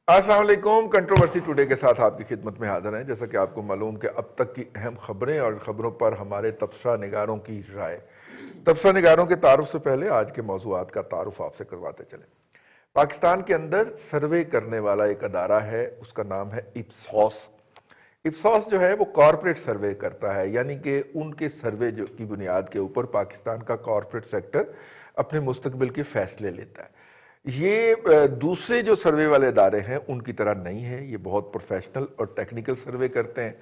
अस्सलाम वालेकुम। Controversy today के साथ आपकी खिदमत में हाजिर हैं। जैसा कि आपको मालूम कि अब तक की अहम खबरें और खबरों पर हमारे तबसरा निगारों की राय। तबसरा निगारों के तारुफ से पहले आज के मौजूआत का तारुफ आपसे करवाते चले। पाकिस्तान के अंदर सर्वे करने वाला एक अदारा है, उसका नाम है इप्सॉस। इप्सॉस जो है वो कॉरपोरेट सर्वे करता है, यानी कि उनके सर्वे जो की बुनियाद के ऊपर पाकिस्तान का कॉरपोरेट सेक्टर अपने मुस्तकबिल के फैसले लेता है। ये दूसरे जो सर्वे वाले इदारे हैं उनकी तरह नहीं है, ये बहुत प्रोफेशनल और टेक्निकल सर्वे करते हैं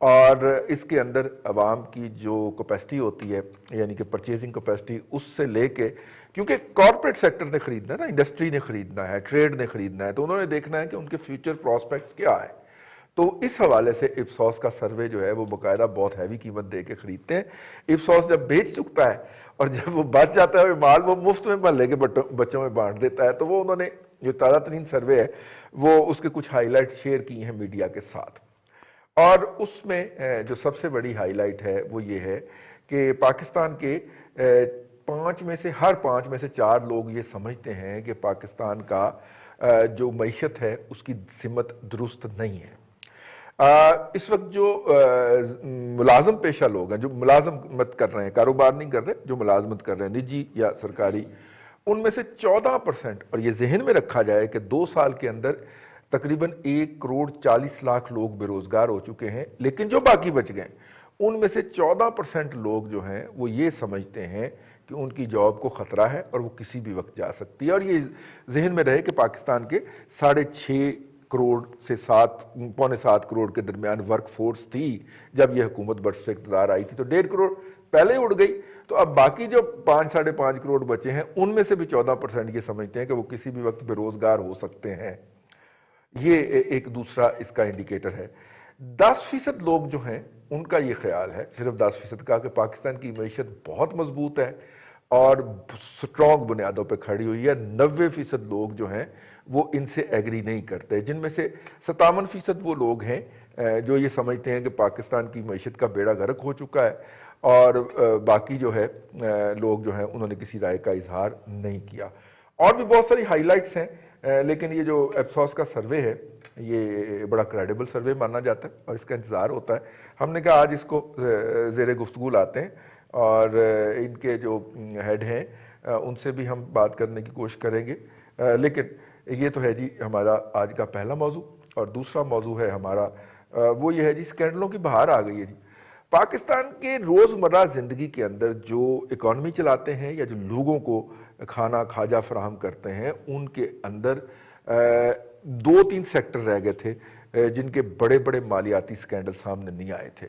और इसके अंदर अवाम की जो कैपेसिटी होती है, यानी कि परचेजिंग कैपेसिटी, उससे लेके, क्योंकि कॉरपोरेट सेक्टर ने खरीदना है ना, इंडस्ट्री ने खरीदना है, ट्रेड ने खरीदना है, तो उन्होंने देखना है कि उनके फ्यूचर प्रॉस्पेक्ट्स क्या है। तो इस हवाले से इप्सॉस का सर्वे जो है वो बाकायदा बहुत हैवी कीमत दे के खरीदते हैं। इप्सॉस जब बेच चुकता है और जब वो बच जाता है माल, वो मुफ्त में मोहल्ले के बच्चों में बांट देता है। तो वो उन्होंने जो ताज़ा तरीन सर्वे है वो उसके कुछ हाईलाइट शेयर की हैं मीडिया के साथ, और उसमें जो सबसे बड़ी हाईलाइट है वो ये है कि पाकिस्तान के हर पाँच में से चार लोग ये समझते हैं कि पाकिस्तान का जो मईशत है उसकी सिमत दुरुस्त नहीं है। इस वक्त जो मुलाजम पेशा लोग हैं, जो मुलाजमत कर रहे हैं, कारोबार नहीं कर रहे, जो मुलाजमत कर रहे हैं निजी या सरकारी, उनमें से 14%, और ये जहन में रखा जाए कि 2 साल के अंदर तकरीबन 1 करोड़ 40 लाख लोग बेरोजगार हो चुके हैं, लेकिन जो बाकी बच गए उनमें से 14% लोग जो हैं वो ये समझते हैं कि उनकी जॉब को खतरा है और वो किसी भी वक्त जा सकती है। और ये जहन में रहे कि पाकिस्तान के 6.5 करोड़ से 7 पौने 7 करोड़ के दरमियान वर्क फोर्स थी जब यह हुकूमत बरस इक़्तिदार आई थी, तो 1.5 करोड़ पहले ही उड़ गई। तो अब बाकी जो 5 साढ़े 5 करोड़ बचे हैं उनमें से भी 14% ये समझते हैं कि वो किसी भी वक्त बेरोजगार हो सकते हैं। ये एक दूसरा इसका इंडिकेटर है। 10% लोग जो हैं उनका ये ख्याल है, सिर्फ 10% का, कि पाकिस्तान की मीशत बहुत मजबूत है और स्ट्रॉन्ग बुनियादों पर खड़ी हुई है। 90% लोग जो हैं वो इनसे एग्री नहीं करते, जिनमें से 57% वो लोग हैं जो ये समझते हैं कि पाकिस्तान की मीशत का बेड़ा गर्क हो चुका है, और बाकी जो है लोग जो हैं उन्होंने किसी राय का इजहार नहीं किया। और भी बहुत सारी हाईलाइट्स हैं, लेकिन ये जो एप्सॉस का सर्वे है ये बड़ा क्रेडिबल सर्वे माना जाता है और इसका इंतज़ार होता है। हमने कहा आज इसको ज़ेरे गुफ्तगू लाते हैं और इनके जो हेड हैं उनसे भी हम बात करने की कोशिश करेंगे। लेकिन ये तो है जी हमारा आज का पहला मौजू, और दूसरा मौजू है हमारा वो ये है जी, स्कैंडलों की बहार आ गई है जी। पाकिस्तान के रोज़मर्रा ज़िंदगी के अंदर जो इकॉनमी चलाते हैं या जो लोगों को खाना खाजा फराहम करते हैं, उनके अंदर 2-3 सेक्टर रह गए थे जिनके बड़े बड़े मालियाती स्कैंडल सामने नहीं आए थे।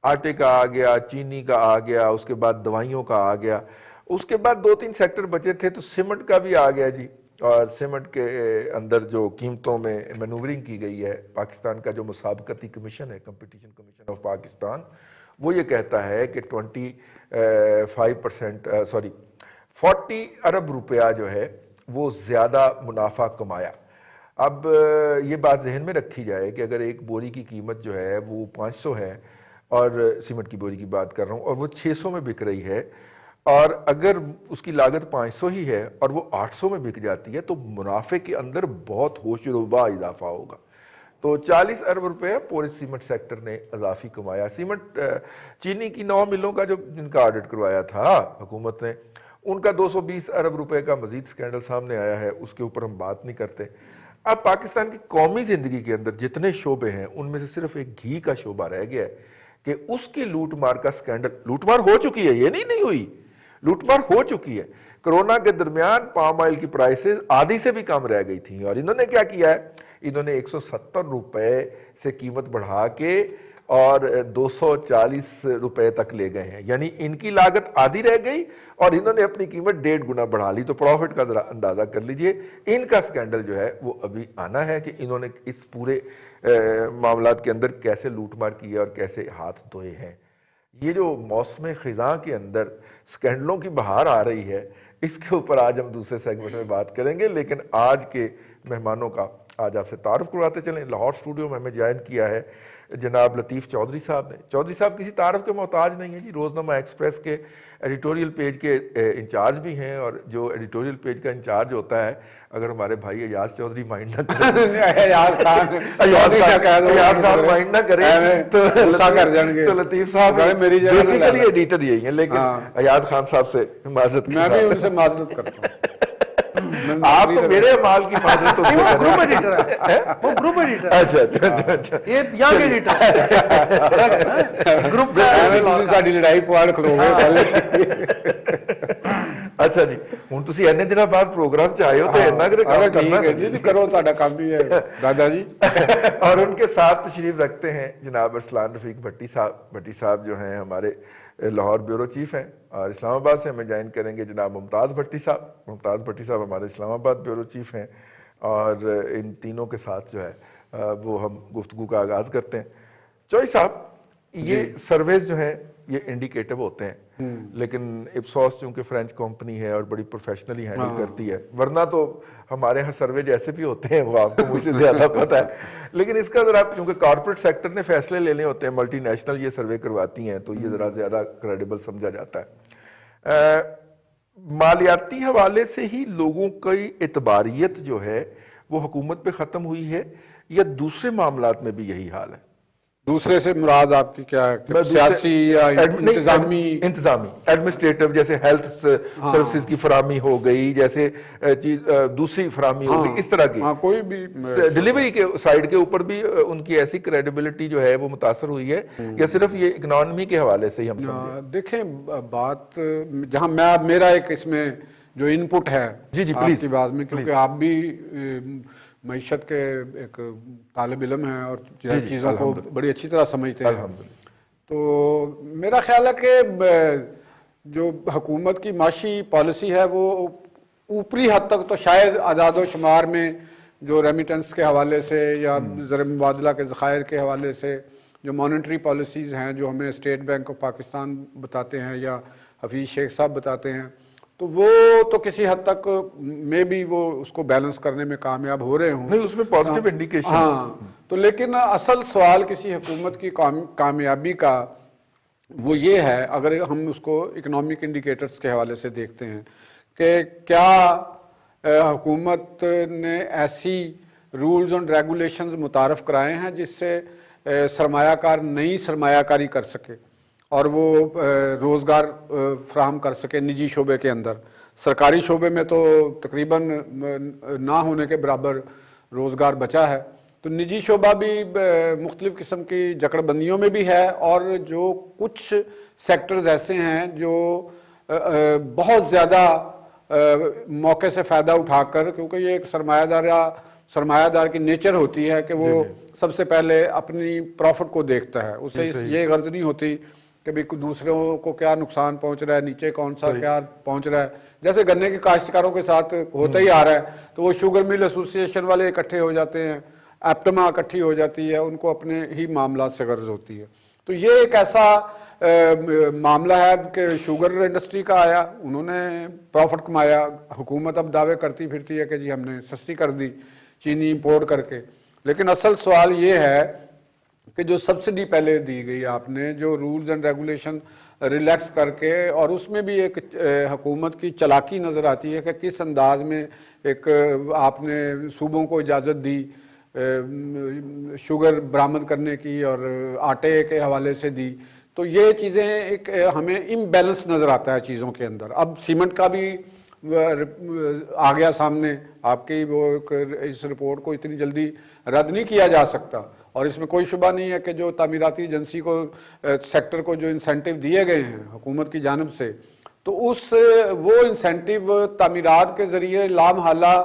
आटे का आ गया, चीनी का आ गया, उसके बाद दवाइयों का आ गया, उसके बाद 2-3 सेक्टर बचे थे तो सीमेंट का भी आ गया जी। और सीमेंट के अंदर जो कीमतों में मैनूवरिंग की गई है, पाकिस्तान का जो मुसाबकती कमीशन है, कंपटीशन कमीशन ऑफ पाकिस्तान, वो ये कहता है कि 40 अरब रुपया जो है वो ज़्यादा मुनाफा कमाया। अब ये बात जहन में रखी जाए कि अगर एक बोरी की कीमत जो है वो 500 है, और सीमेंट की बोरी की बात कर रहा हूँ, और वो 600 में बिक रही है, और अगर उसकी लागत 500 ही है और वो 800 में बिक जाती है, तो मुनाफे के अंदर बहुत होशरुबा इजाफा होगा। तो 40 अरब रुपए पूरे सीमेंट सेक्टर ने इजाफी कमाया। सीमेंट चीनी की 9 मिलों का जो जिनका ऑडिट करवाया था हुकूमत ने, उनका 220 अरब रुपए का मजीद स्कैंडल सामने आया है, उसके ऊपर हम बात नहीं करते। अब पाकिस्तान की कौमी जिंदगी के अंदर जितने शोबे हैं उनमें से सिर्फ एक घी का शोबा रह गया है कि उसकी लूटमार का स्कैंडल, लूटमार हो चुकी है, ये नहीं हुई, लूटमार हो चुकी है। कोरोना के दरमियान पाम ऑयल की प्राइसेस आधी से भी कम रह गई थी, और इन्होंने क्या किया है, इन्होंने 170 रुपए से कीमत बढ़ा के और 240 रुपए तक ले गए हैं, यानी इनकी लागत आधी रह गई और इन्होंने अपनी कीमत 1.5 गुना बढ़ा ली। तो प्रॉफिट का जरा अंदाजा कर लीजिए। इनका स्कैंडल जो है वो अभी आना है कि इन्होंने इस पूरे मामलात के अंदर कैसे लूटमार की है और कैसे हाथ धोए हैं। ये जो मौसम खिज़ां के अंदर स्कैंडलों की बहार आ रही है, इसके ऊपर आज हम दूसरे सेगमेंट में बात करेंगे। लेकिन आज के मेहमानों का आज आपसे तारुफ करवाते चलें। लाहौर स्टूडियो में हमें ज्वाइन किया है जनाब लतीफ़ चौधरी साहब ने। चौधरी साहब किसी तारुफ के मोहताज नहीं है जी, रोज़नामा एक्सप्रेस के एडिटोरियल पेज के इंचार्ज भी हैं, और जो एडिटोरियल पेज का इंचार्ज होता है, अगर हमारे भाई अयाज चौधरी माइंड ना करें अयाज खान माइंड ना करें तो लतीफ़ साहब बेसिकली एडिटर यही है, लेकिन अयाज खान साहब से माजरत, मैं भी उनसे माजरत करता हूँ। आप तो मेरे माल की माजरत तो ग्रुप एडिटर है, वो ग्रुप एडिटर। अच्छा, ये यंग एडिटर ग्रुप का साडी लड़ाई पवाड़ खलोगे पहले। अच्छा जी, हुन तुसी इन्ने दिनों बाद प्रोग्राम च आए हो तो इन्ना कि काम करना जी, करो, साडा काम भी है दादाजी। और उनके साथ तशरीफ रखते हैं जनाब अरसलान रफीक भट्टी साहब। भट्टी साहब जो हैं हमारे लाहौर ब्यूरो चीफ हैं, और इस्लामाबाद से हमें ज्वाइन करेंगे जनाब मुमताज़ भट्टी साहब। मुमताज़ भट्टी साहब हमारे इस्लामाबाद ब्यूरो चीफ हैं, और इन तीनों के साथ जो है वो हम गुफ्तगू का आगाज़ करते हैं। चौधरी साहब, ये सर्वेज जो हैं ये इंडिकेटिव होते हैं, लेकिन इप्सॉस चूंकि फ्रेंच कंपनी है और बड़ी प्रोफेशनली हैंडल करती है, वरना तो हमारे यहाँ सर्वे जैसे भी होते हैं वो आपको मुझसे ज्यादा पता है, लेकिन इसका जरा चूंकि कॉर्पोरेट सेक्टर ने फैसले लेने होते हैं, मल्टीनेशनल ये सर्वे करवाती हैं, तो ये जरा ज्यादा क्रेडिबल समझा जाता है। मालियाती हवाले से ही लोगों की एतबारियत जो है वो हुकूमत पे खत्म हुई है, या दूसरे मामलात में भी यही हाल है? दूसरे से मुराद आपकी क्या है? सियासी या इंतजामी एडमिनिस्ट्रेटिव, जैसे हेल्थ सर्विसेज की फरामी हो गई, जैसे चीज दूसरी फरामी हो गई, इस तरह की कोई भी डिलीवरी के साइड के ऊपर भी उनकी ऐसी क्रेडिबिलिटी जो है वो मुतासर हुई है, या सिर्फ ये इकोनॉमी के हवाले से ही हम समझें? देखें, बात जहां मेरा एक इसमें जो इनपुट है जी प्लीज बात में, क्योंकि आप भी मईशत के एक तालिब इल्म हैं और चीज़ों को बड़ी अच्छी तरह समझते हैं, तो मेरा ख्याल है कि जो हुकूमत की माशी पॉलिसी है वो ऊपरी हद तक तो शायद आदाद शुमार में जो रेमिटेंस के हवाले से या ज़र मुबादला के ज़खायर के हवाले से जो मॉनेटरी पॉलिसीज़ हैं जो हमें स्टेट बैंक ऑफ पाकिस्तान बताते हैं या हफीज़ शेख साहब बताते हैं, तो वो तो किसी हद तक में भी वो उसको बैलेंस करने में कामयाब हो रहे हों। नहीं, उसमें पॉजिटिव इंडिकेशन। हाँ, तो लेकिन असल सवाल किसी हुकूमत की कामयाबी का वो ये है, अगर हम उसको इकोनॉमिक इंडिकेटर्स के हवाले से देखते हैं कि क्या हुकूमत ने ऐसी रूल्स एंड रेगुलेशंस मुतारफ़ कराए हैं जिससे सरमायाकार नई सरमायाकारी कर सके और वो रोज़गार फ्राहम कर सके निजी शोबे के अंदर। सरकारी शोबे में तो तकरीबन ना होने के बराबर रोज़गार बचा है, तो निजी शोबा भी मुख्तलिफ़ किस्म की जकड़बंदियों में भी है, और जो कुछ सेक्टर्स ऐसे हैं जो बहुत ज़्यादा मौके से फ़ायदा उठाकर, क्योंकि ये एक सरमायादार की नेचर होती है कि वो सबसे पहले अपनी प्रॉफिट को देखता है, उसे ये गर्ज नहीं होती कि भाई दूसरों को क्या नुकसान पहुंच रहा है, नीचे कौन सा क्या पहुंच रहा है। जैसे गन्ने के काश्तकारों के साथ होता ही आ रहा है, तो वो शुगर मिल एसोसिएशन वाले इकट्ठे हो जाते हैं, एप्टमा इकट्ठी हो जाती है, उनको अपने ही मामला से गर्ज होती है। तो ये एक ऐसा मामला है कि शुगर इंडस्ट्री का आया, उन्होंने प्रॉफिट कमाया, हुकूमत अब दावे करती फिरती है कि जी हमने सस्ती कर दी चीनी इंपोर्ट करके, लेकिन असल सवाल ये है कि जो सब्सिडी पहले दी गई आपने, जो रूल्स एंड रेगुलेशन रिलैक्स करके, और उसमें भी एक हुकूमत की चालाकी नज़र आती है कि किस अंदाज में एक आपने सूबों को इजाज़त दी शुगर बरामद करने की और आटे के हवाले से दी, तो ये चीज़ें एक हमें इम्बैलेंस नज़र आता है चीज़ों के अंदर। अब सीमेंट का भी आ गया सामने, आपकी वो इस रिपोर्ट को इतनी जल्दी रद्द नहीं किया जा सकता, और इसमें कोई शुबा नहीं है कि जो तामीराती एजेंसी को सेक्टर को जो इंसेंटिव दिए गए हैं हुकूमत की जानिब से, तो वो इंसेंटिव तामीरात के ज़रिए लामहला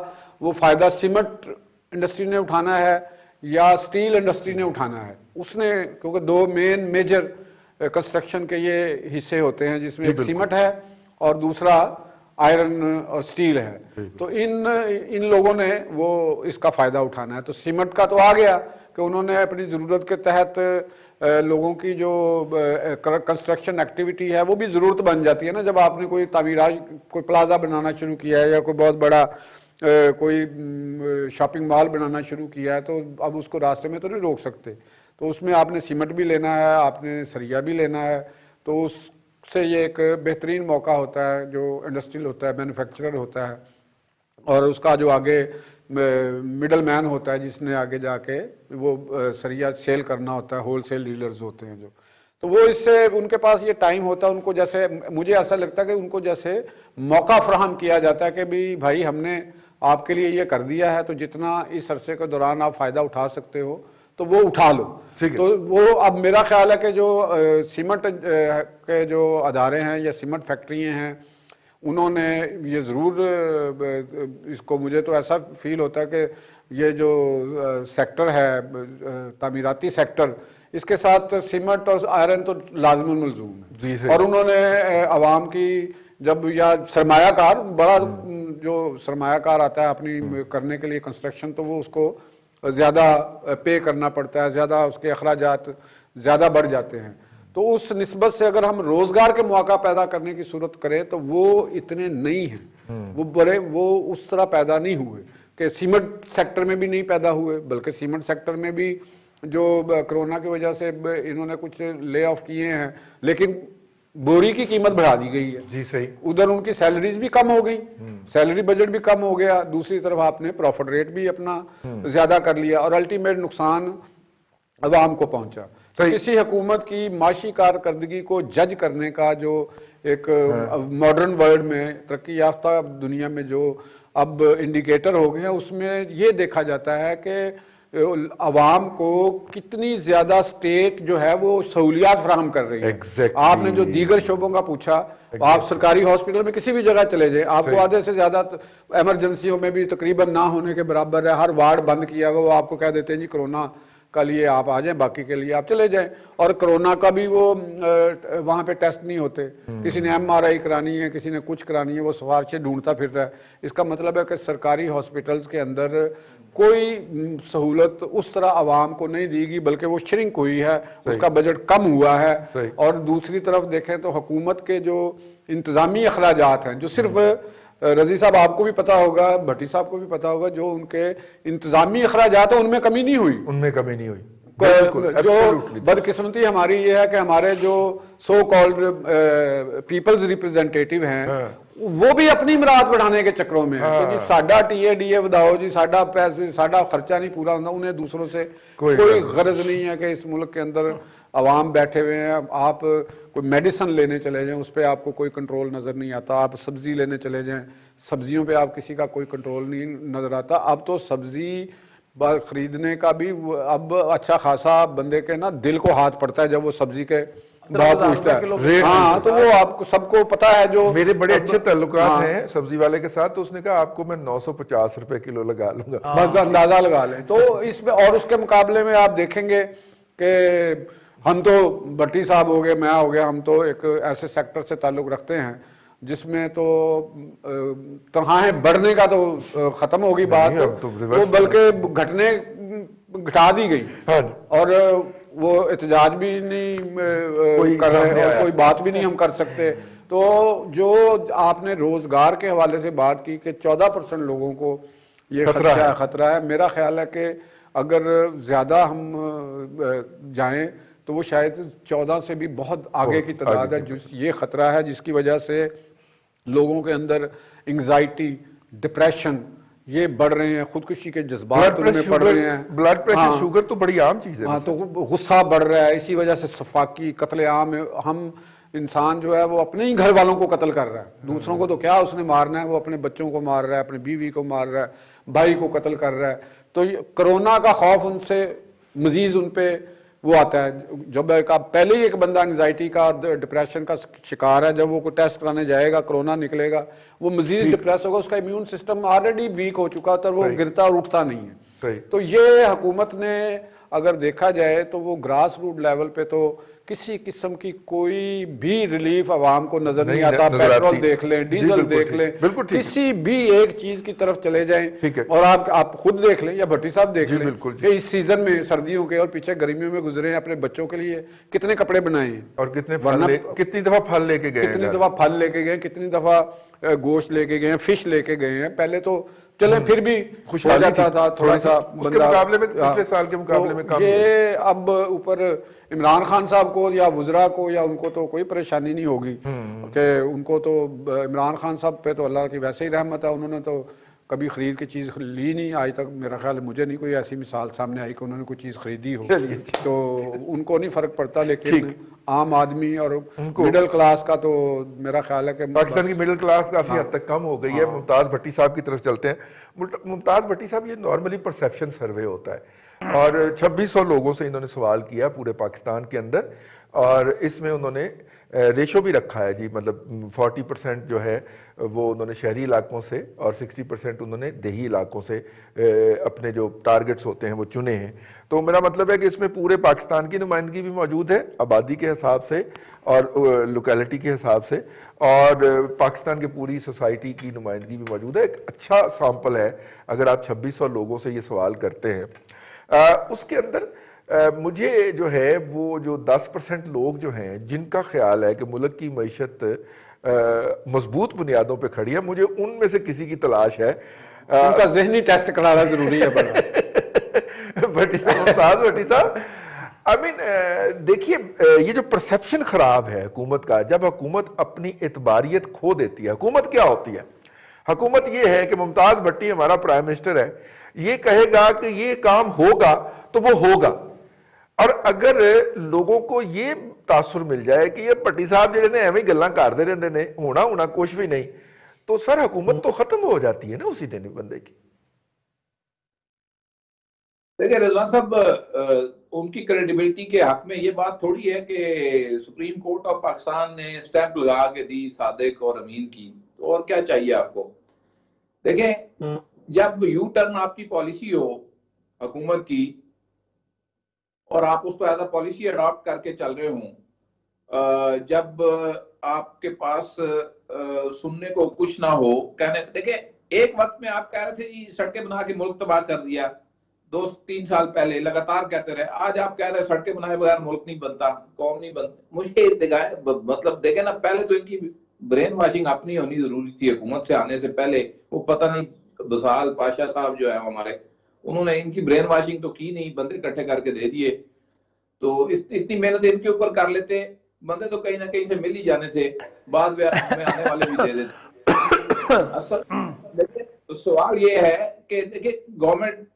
वो फ़ायदा सीमेंट इंडस्ट्री ने उठाना है या स्टील इंडस्ट्री ने उठाना है। उसने, क्योंकि दो मेजर कंस्ट्रक्शन के ये हिस्से होते हैं जिसमें एक सीमेंट है और दूसरा आयरन और स्टील है, तो इन लोगों ने वो इसका फ़ायदा उठाना है। तो सीमेंट का तो आ गया कि उन्होंने अपनी ज़रूरत के तहत लोगों की जो कंस्ट्रक्शन एक्टिविटी है वो भी ज़रूरत बन जाती है ना, जब आपने कोई तामीरात कोई प्लाजा बनाना शुरू किया है या कोई बहुत बड़ा कोई शॉपिंग मॉल बनाना शुरू किया है तो अब उसको रास्ते में तो नहीं रोक सकते, तो उसमें आपने सीमेंट भी लेना है, आपने सरिया भी लेना है, तो उससे ये एक बेहतरीन मौका होता है जो इंडस्ट्रियल होता है, मैन्युफैक्चरर होता है, और उसका जो आगे मिडल मैन होता है जिसने आगे जाके वो सरिया सेल करना होता है, होलसेल डीलर्स होते हैं जो, तो वो इससे उनके पास ये टाइम होता है, उनको जैसे मुझे ऐसा लगता है कि उनको जैसे मौका फराहम किया जाता है कि भी भाई हमने आपके लिए ये कर दिया है, तो जितना इस अरसे के दौरान आप फायदा उठा सकते हो तो वो उठा लो। तो वो अब मेरा ख्याल है कि जो सीमेंट के जो अदारे हैं या सीमेंट फैक्ट्रियाँ हैं उन्होंने ये ज़रूर इसको, मुझे तो ऐसा फील होता है कि ये जो सेक्टर है तामीराती सेक्टर, इसके साथ सीमेंट और आयरन तो लाजमन मलजूम है, और उन्होंने आवाम की जब या सरमायाकार बड़ा जो सरमायाकार आता है अपनी करने के लिए कंस्ट्रक्शन, तो वो उसको ज़्यादा पे करना पड़ता है, ज़्यादा उसके अखराजात ज़्यादा बढ़ जाते हैं, तो उस निस्बत से अगर हम रोज़गार के मौका पैदा करने की सूरत करें तो वो इतने नहीं हैं, वो उस तरह पैदा नहीं हुए कि सीमेंट सेक्टर में भी नहीं पैदा हुए, बल्कि सीमेंट सेक्टर में भी जो कोरोना की वजह से इन्होंने कुछ ले ऑफ किए हैं, लेकिन बोरी की कीमत बढ़ा दी गई है। जी सही। उधर उनकी सैलरीज भी कम हो गई, सैलरी बजट भी कम हो गया, दूसरी तरफ आपने प्रॉफिट रेट भी अपना ज्यादा कर लिया, और अल्टीमेट नुकसान अवाम को पहुंचा। किसी हुकूमत की माशी कारकर्दगी को जज करने का जो एक मॉडर्न वर्ल्ड में, तरक्की याफ्ता दुनिया में जो अब इंडिकेटर हो गए हैं, उसमें ये देखा जाता है कि अवाम को कितनी ज्यादा स्टेट जो है वो सहूलियात फराहम कर रही है। आपने जो दीगर शोबों का पूछा, आप सरकारी हॉस्पिटल में किसी भी जगह चले जाए, आपको आधे से ज्यादा एमरजेंसियों में भी तकरीबन ना होने के बराबर है, हर वार्ड बंद किया हुआ, वो आपको कह देते हैं जी कोरोना का लिए आप आ जाएं, बाकी के लिए आप चले जाएं, और कोरोना का भी वो वहां पे टेस्ट नहीं होते, किसी ने MRI करानी है, किसी ने कुछ करानी है, वो सिफारिशें ढूंढता फिर रहा है। इसका मतलब है कि सरकारी हॉस्पिटल्स के अंदर कोई सहूलत उस तरह आवाम को नहीं दीगी, बल्कि वो श्रिंक हुई है, उसका बजट कम हुआ है। और दूसरी तरफ देखें तो हुकूमत के जो इंतजामी अखराजात हैं, जो सिर्फ रजी साहब आपको भी पता होगा, भट्टी साहब को भी पता होगा, जो उनके इंतजामी अखराजात हैं उनमें कमी नहीं हुई, उनमें कमी नहीं हुई। जो बदकिस्मती हमारी ये है कि हमारे जो सो कॉल्ड पीपल्स रिप्रेजेंटेटिव हैं वो भी अपनी मुराद बढ़ाने के चक्रों में है कि साडा TADA ਵਧਾਓ जी, साडा पैसे, साडा खर्चा नहीं पूरा होता, उन्हें दूसरों से कोई गरज नहीं है कि इस मुल्क के अंदर अवाम बैठे हुए हैं, आप कोई मेडिसिन लेने चले जाएं उस पर आपको कोई कंट्रोल नज़र नहीं आता, आप सब्जी लेने चले जाएं सब्जियों पे आप किसी का कोई कंट्रोल नहीं नज़र आता। अब तो सब्जी खरीदने का भी अब अच्छा खासा बंदे के ना दिल को हाथ पड़ता है जब वो सब्जी के भाव पूछता है। हाँ, तो वो आपको सबको पता है, जो मेरे बड़े अच्छे ताल्लुकात हैं सब्जी वाले के साथ, तो उसने कहा आपको मैं 950 रुपए किलो लगा लूंगा, बस अंदाजा लगा लें। तो इसमें और उसके मुकाबले में आप देखेंगे कि हम तो भट्टी साहब हो गए, मैं हो गया, हम तो एक ऐसे सेक्टर से ताल्लुक रखते हैं जिसमें तो तनख्वाहें बढ़ने का तो खत्म होगी बात, तो बल्कि घटा दी गई। और वो एहतजाज भी नहीं कर रहे और कोई बात भी नहीं हम कर सकते। तो जो आपने रोजगार के हवाले से बात की कि 14% लोगों को ये खतरा है, मेरा ख्याल है कि अगर ज्यादा हम जाएं तो वो शायद 14 से भी बहुत आगे की तादाद है जिस ये खतरा है, जिसकी वजह से लोगों के अंदर एंग्जाइटी, डिप्रेशन ये बढ़ रहे हैं, खुदकुशी के जज्बात उनमें बढ़ रहे हैं, ब्लड प्रेशर, शुगर तो बड़ी आम चीज है। हाँ, तो गुस्सा बढ़ रहा है, इसी वजह से सफाकी, कत्लेआम, हम इंसान जो है वो अपने ही घर वालों को कत्ल कर रहा है, दूसरों को तो क्या उसने मारना है, वो अपने बच्चों को मार रहा है, अपनी बीवी को मार रहा है, भाई को कत्ल कर रहा है। तो कोरोना का खौफ उनसे मजीद उन पे वो आता है। जब पहले ही एक बंदा एंग्जाइटी का, डिप्रेशन का शिकार है, जब वो कोई टेस्ट कराने जाएगा, कोरोना निकलेगा, वो मजीद डिप्रेस होगा, उसका इम्यून सिस्टम ऑलरेडी वीक हो चुका था, वो गिरता और उठता नहीं है। तो ये हुकूमत ने अगर देखा जाए तो वो ग्रास रूट लेवल पे तो किसी किस्म की कोई भी रिलीफ आवाम को नजर नहीं आता। पेट्रोल देख लें, डीजल देख लें, किसी भी एक चीज की तरफ चले जाएं, और आप खुद देख लें या भट्टी साहब देख लें कि इस सीजन में सर्दियों के और पीछे गर्मियों में गुजरे हैं, अपने बच्चों के लिए कितने कपड़े बनाए हैं, और कितनी दफा फल लेके गए, कितनी दफा गोश्त लेके गए हैं, फिश लेके गए हैं। पहले तो चले फिर भी हो खुशहाली जाता थी, था थोड़ा थोड़ी सा सी, उसके मुकाबले में पिछले साल के मुकाबले में कम ये अब ऊपर इमरान खान साहब को या वुजरा को या उनको तो कोई परेशानी नहीं होगी कि उनको तो इमरान खान साहब पे तो अल्लाह की वैसे ही रहमत है, उन्होंने तो कभी खरीद की चीज़ ली नहीं आज तक, मेरा ख्याल है मुझे नहीं कोई ऐसी मिसाल सामने आई कि उन्होंने कोई चीज़ खरीदी हो, चलिए, तो उनको नहीं फर्क पड़ता। लेकिन ठीक। आम आदमी और मिडिल क्लास का तो मेरा ख्याल है कि पाकिस्तान की मिडिल क्लास काफी हद तक कम हो गई है। मुमताज भट्टी साहब की तरफ चलते हैं। मुमताज भट्टी साहब, ये नॉर्मली परसेप्शन सर्वे होता है और 2600 लोगों से इन्होंने सवाल किया पूरे पाकिस्तान के अंदर, और इसमें उन्होंने रेशो भी रखा है जी, मतलब 40% जो है वो उन्होंने शहरी इलाकों से और 60% उन्होंने देही इलाकों से अपने जो टारगेट्स होते हैं वो चुने हैं। तो मेरा मतलब है कि इसमें पूरे पाकिस्तान की नुमाइंदगी भी मौजूद है, आबादी के हिसाब से और लोकेलिटी के हिसाब से, और पाकिस्तान की पूरी सोसाइटी की नुमाइंदगी भी मौजूद है। एक अच्छा सैंपल है अगर आप 2600 लोगों से ये सवाल करते हैं। उसके अंदर मुझे जो है वो जो 10% लोग जो हैं जिनका ख्याल है कि मुल्क की मईशत मजबूत बुनियादों पे खड़ी है, मुझे उनमें से किसी की तलाश है। उनका जहनी टेस्ट कराना जरूरी है बड़ा। भट्टी साहब, मुमताज भट्टी साहब, आई मीन देखिए, ये जो परसेप्शन खराब है हुकूमत का, जब हुकूमत अपनी एतबारियत खो देती है, हुकूमत क्या होती है? हुकूमत ये है कि मुमताज भट्टी हमारा प्राइम मिनिस्टर है, ये कहेगा कि ये काम होगा तो वो होगा, और अगर लोगों को ये तासुर मिल जाए कि ये भट्टी साहब जेडे ने एवं गल्लां करते रहते ने, होना होना कुछ भी नहीं, तो सर हुकूमत तो खत्म हो जाती है ना उसी दिन बंदे की। देखिए रिजवान साहब, उनकी क्रेडिबिलिटी के हक में ये बात थोड़ी है कि सुप्रीम कोर्ट ऑफ पाकिस्तान ने स्टैंप लगा के दी सादिक और अमीन की, तो और क्या चाहिए आपको? देखें, जब यू टर्न आपकी पॉलिसी हो हुकूमत की और आप उसको एज अ पॉलिसी अडॉप्ट करके चल रहे हों, जब आपके पास सुनने को कुछ ना हो, कहने, देखिए एक वक्त में आप कह रहे थे जी सड़कें बना के मुल्क तबाह कर दिया, 2-3 साल पहले लगातार कहते रहे, आज आप कह रहे हैं सड़कें बनाए बगैर मुल्क नहीं बनता, कौम नहीं बनती। मुझे दिखाए, मतलब देखे ना, पहले तो इनकी ब्रेन वॉशिंग अपनी होनी जरूरी थी हुकूमत से आने से पहले। वो पता नहीं बसाल पाशा साहब जो है हमारे, उन्होंने इनकी ब्रेन वॉशिंग तो की नहीं, बंदे इकट्ठे करके दे दिए। तो इतनी मेहनत इनके ऊपर कर लेते, बंदे तो कहीं ना कहीं से मिल ही जाने थे, बाद में हमें आने वाले भी दे देते। असल देखिए, तो सवाल ये है कि देखिए गवर्नमेंट,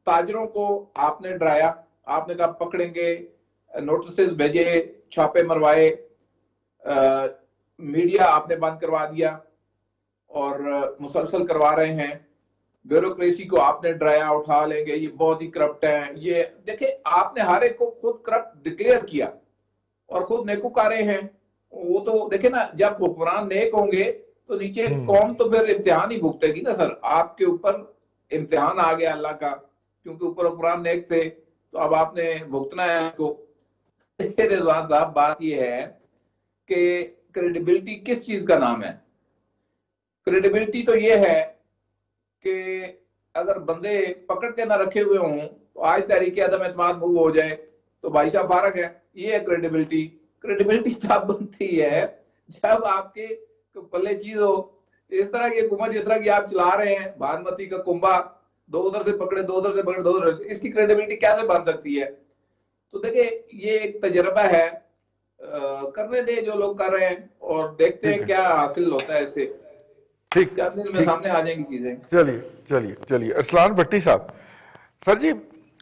ताजरों को आपने डराया, आपने कहा पकड़ेंगे, नोटिस भेजे, छापे मरवाए, मीडिया आपने बंद करवा दिया और मुसलसल करवा रहे हैं, ब्यूरोक्रेसी को आपने डराया, उठा लेंगे, ये बहुत ही करप्ट है। ये देखिए, आपने हर एक को खुद करप्ट डिक्लेयर किया और खुद नेकुकारे हैं। वो तो देखे ना, जब हुक्मरान नेक होंगे तो नीचे कौम तो फिर इम्तिहान ही भुगतेगी ना सर। आपके ऊपर इम्तिहान आ गया अल्लाह का, क्योंकि ऊपर हुक्मरान नेक थे, तो अब आपने भुगतना है उसको। रिजवान साहब, बात यह है कि क्रेडिबिलिटी किस चीज का नाम है? क्रेडिबिलिटी तो यह है कि अगर बंदे पकड़ के ना रखे हुए हों तो आज तहरीक अदम एतमाद मूव हो जाए तो भाई साहब फारग है, ये है क्रेडिबिलिटी। क्रेडिबिलिटी तब बनती है जब आपके पल्ले चीज हो। इस तरह की हुकूमत जिस तरह की आप चला रहे हैं, भानुमती का कुंभा, दो उधर से पकड़े, दो उधर से पकड़े, दो उधर, इसकी क्रेडिबिलिटी कैसे बन सकती है? तो देखिए, ये एक तजर्बा है, करने दे जो लोग कर रहे हैं और देखते हैं क्या हासिल होता है इससे। ठीक, क्या दिन में सामने आ जाएंगी चीजें। चलिए चलिए चलिए, अरसलान भट्टी साहब, सर जी,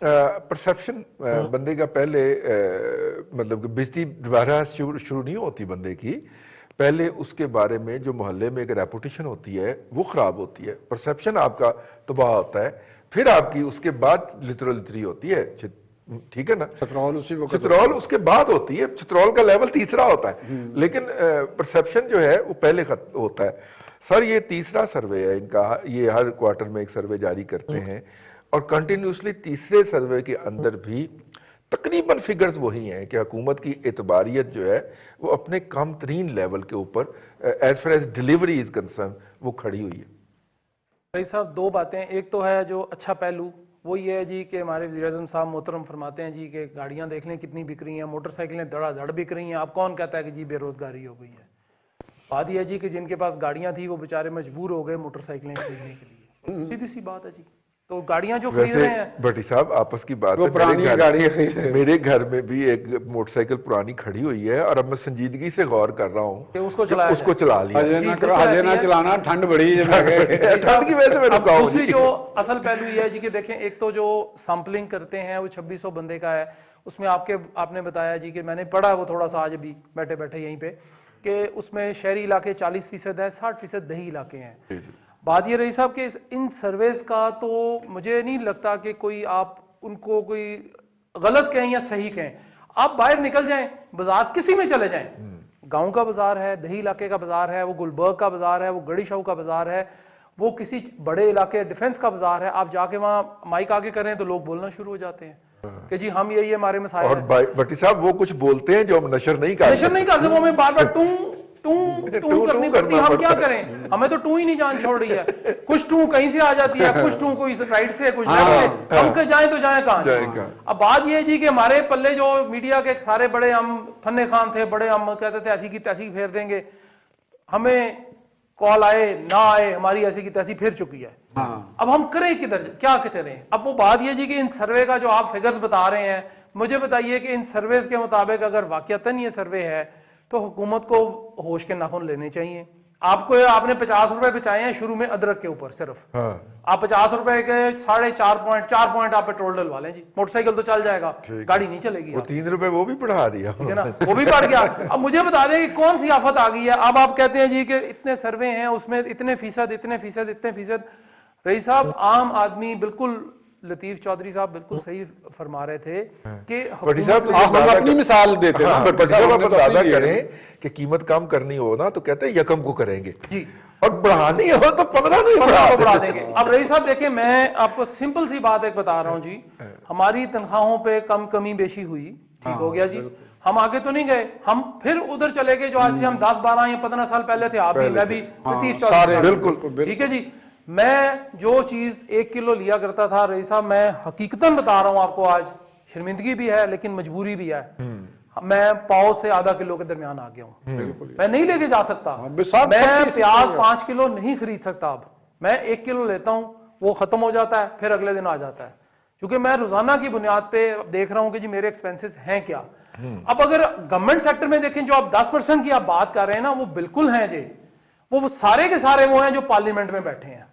परसेप्शन बंदे का पहले मतलब कि बिजली दोबारा शुरू नहीं होती बंदे की, पहले उसके बारे में जो मोहल्ले में एक रेपुटेशन होती है वो खराब होती है, परसेप्शन आपका तबाह होता है, फिर आपकी उसके बाद लिटरली होती है, ठीक है ना? चित्रौल उसी वक्त, चित्रौल उसके बाद होती है, चित्रौल का लेवल तीसरा होता है, लेकिन परसेप्शन जो है वो पहले होता है। सर ये तीसरा सर्वे है इनका, ये हर क्वार्टर में एक सर्वे जारी करते हैं और कंटिन्यूसली तीसरे सर्वे के अंदर भी तकरीबन फिगर्स वही हैं कि हुकूमत की एतबारियत जो है वो अपने कम तरीन लेवल के ऊपर as far as delivery is concern वो खड़ी हुई है। भाई साहब, दो बातें, एक तो है जो अच्छा पहलू, वो ये है जी कि हमारे वज़ीर-ए-आज़म साहब मोहतरम फरमाते हैं जी कि गाड़ियां देख लें कितनी बिक रही हैं, मोटरसाइकिलें धड़ाधड़ बिक रही हैं। आप कौन कहता है कि जी बेरोजगारी हो गई है? बात यह है जी कि जिनके पास गाड़ियां थी वो बेचारे मजबूर हो गए मोटरसाइकिलें खरीदने के लिए। सीधी सी बात है जी। तो गाड़ियां जो खरीद वैसे रहे हैं, भट्टी साहब आपस की बात वो है, पुरानी गाड़ियां खरीद रहे हैं। मेरे घर में भी एक मोटरसाइकिल पुरानी खड़ी हुई है और अब मैं संजीदगी से गौर कर रहा हूँ कि उसको कि चलाया उसको चला लिया। हजे जी, ना बिल्कुल हजे ऐसी ना है। चलाना, ठंड बड़ी है जगह। ठंड की वजह से मैं अब रुका हूँ दूसरी जी। जो असल पहलू ये है जी कि देखें, एक तो जो सैंपलिंग करते हैं वो 2600 बंदे का है, उसमें आपने बताया जी कि मैंने पढ़ा वो थोड़ा सा आज भी बैठे बैठे यहीं पे, कि उसमें शहरी इलाके 40% है, 60% दही इलाके हैं। बात ये रही साहब कि इन सर्वेस का तो मुझे नहीं लगता कि कोई आप उनको कोई गलत कहें या सही कहें। आप बाहर निकल जाएं, बाजार किसी में चले जाएं, गांव का बाजार है, दही इलाके का बाजार है, वो गुलबर्ग का बाजार है, वो गड़ी शाहू का बाजार है, वो किसी बड़े इलाके डिफेंस का बाजार है, आप जाके वहां माइक आगे करें तो लोग बोलना शुरू हो जाते हैं कि जी हम ये हमारे मसाइल और भट्टी साहब वो कुछ बोलते हैं जो हम नशर नहीं कर नशर नहीं कर सकते, हमें बार बार टू करनी पड़ती है। हम क्या करें, हमें तो टू ही नहीं जान छोड़ रही है, कुछ टू कहीं से आ जाती है, कुछ टू कोई राइट से कुछ लेफ्ट से, हम कहीं जाए तो जाए कहां। अब बात ये जी कि हमारे पल्ले जो मीडिया के सारे बड़े हम फन्ने खान थे, बड़े हम कहते थे ऐसी की तैसी फेर देंगे, हमें कॉल आए ना आए हमारी ऐसी की तैसी फिर चुकी है। अब हम करें किधर, क्या करें। अब वो बात ये जी कि इन सर्वे का जो आप फिगर्स बता रहे हैं, मुझे बताइए कि इन सर्वेस के मुताबिक अगर वाकयातन ये सर्वे है तो हुकूमत को होश के नाखून लेने चाहिए। आपने 50 रुपए बचाए हैं शुरू में अदरक के ऊपर सिर्फ, आप 50 रुपए के 4.5 पॉइंट आप पेट्रोल डलवा लें जी, मोटरसाइकिल तो चल जाएगा, गाड़ी नहीं चलेगी। वो 3 रुपए वो भी बढ़ा दिया, ठीक है ना, वो भी बढ़ गया। अब मुझे बता दें कि कौन सी आफत आ गई है। अब आप कहते हैं जी कि इतने सर्वे हैं उसमें इतने फीसद। रईस साहब, आम आदमी बिल्कुल, लतीफ चौधरी साहब बिल्कुल सही फरमा रहे थे कि भट्टी साहब तो हम अपनी मिसाल देते हैं ना, भट्टी साहब आप हमने तो अंदाजा अपनी ली है। करें कि कीमत कम करनी हो ना तो कहते हैं यकम को करेंगे जी, और बढ़ानी हो तो 15 नहीं 15 को बढ़ा देंगे। अब रईस साहब देखिए, मैं आपको सिंपल सी बात एक बता रहा हूं जी, हमारी तनख्वाहों पे कमी बेशी हुई, ठीक हो गया जी, हम आगे तो नहीं गए, हम फिर उधर चले गए जो आज से हम 10, 12 या 15 साल पहले थे। आप भी, मैं भी, लतीफ चौधरी, बिल्कुल ठीक है जी। मैं जो चीज 1 किलो लिया करता था रईस साहब, मैं हकीकतन बता रहा हूं आपको, आज शर्मिंदगी भी है लेकिन मजबूरी भी है, मैं पाव से आधा किलो के दरमियान आ गया हूं। मैं नहीं लेके जा सकता, मैं प्याज 5 किलो नहीं खरीद सकता। अब मैं 1 किलो लेता हूं, वो खत्म हो जाता है, फिर अगले दिन आ जाता है, क्योंकि मैं रोजाना की बुनियाद पे देख रहा हूं कि जी मेरे एक्सपेंसेस हैं क्या। अब अगर गवर्नमेंट सेक्टर में देखें, जो आप 10% की आप बात कर रहे हैं ना, वो बिल्कुल हैं जी, वो सारे के सारे वो हैं जो पार्लियामेंट में बैठे हैं।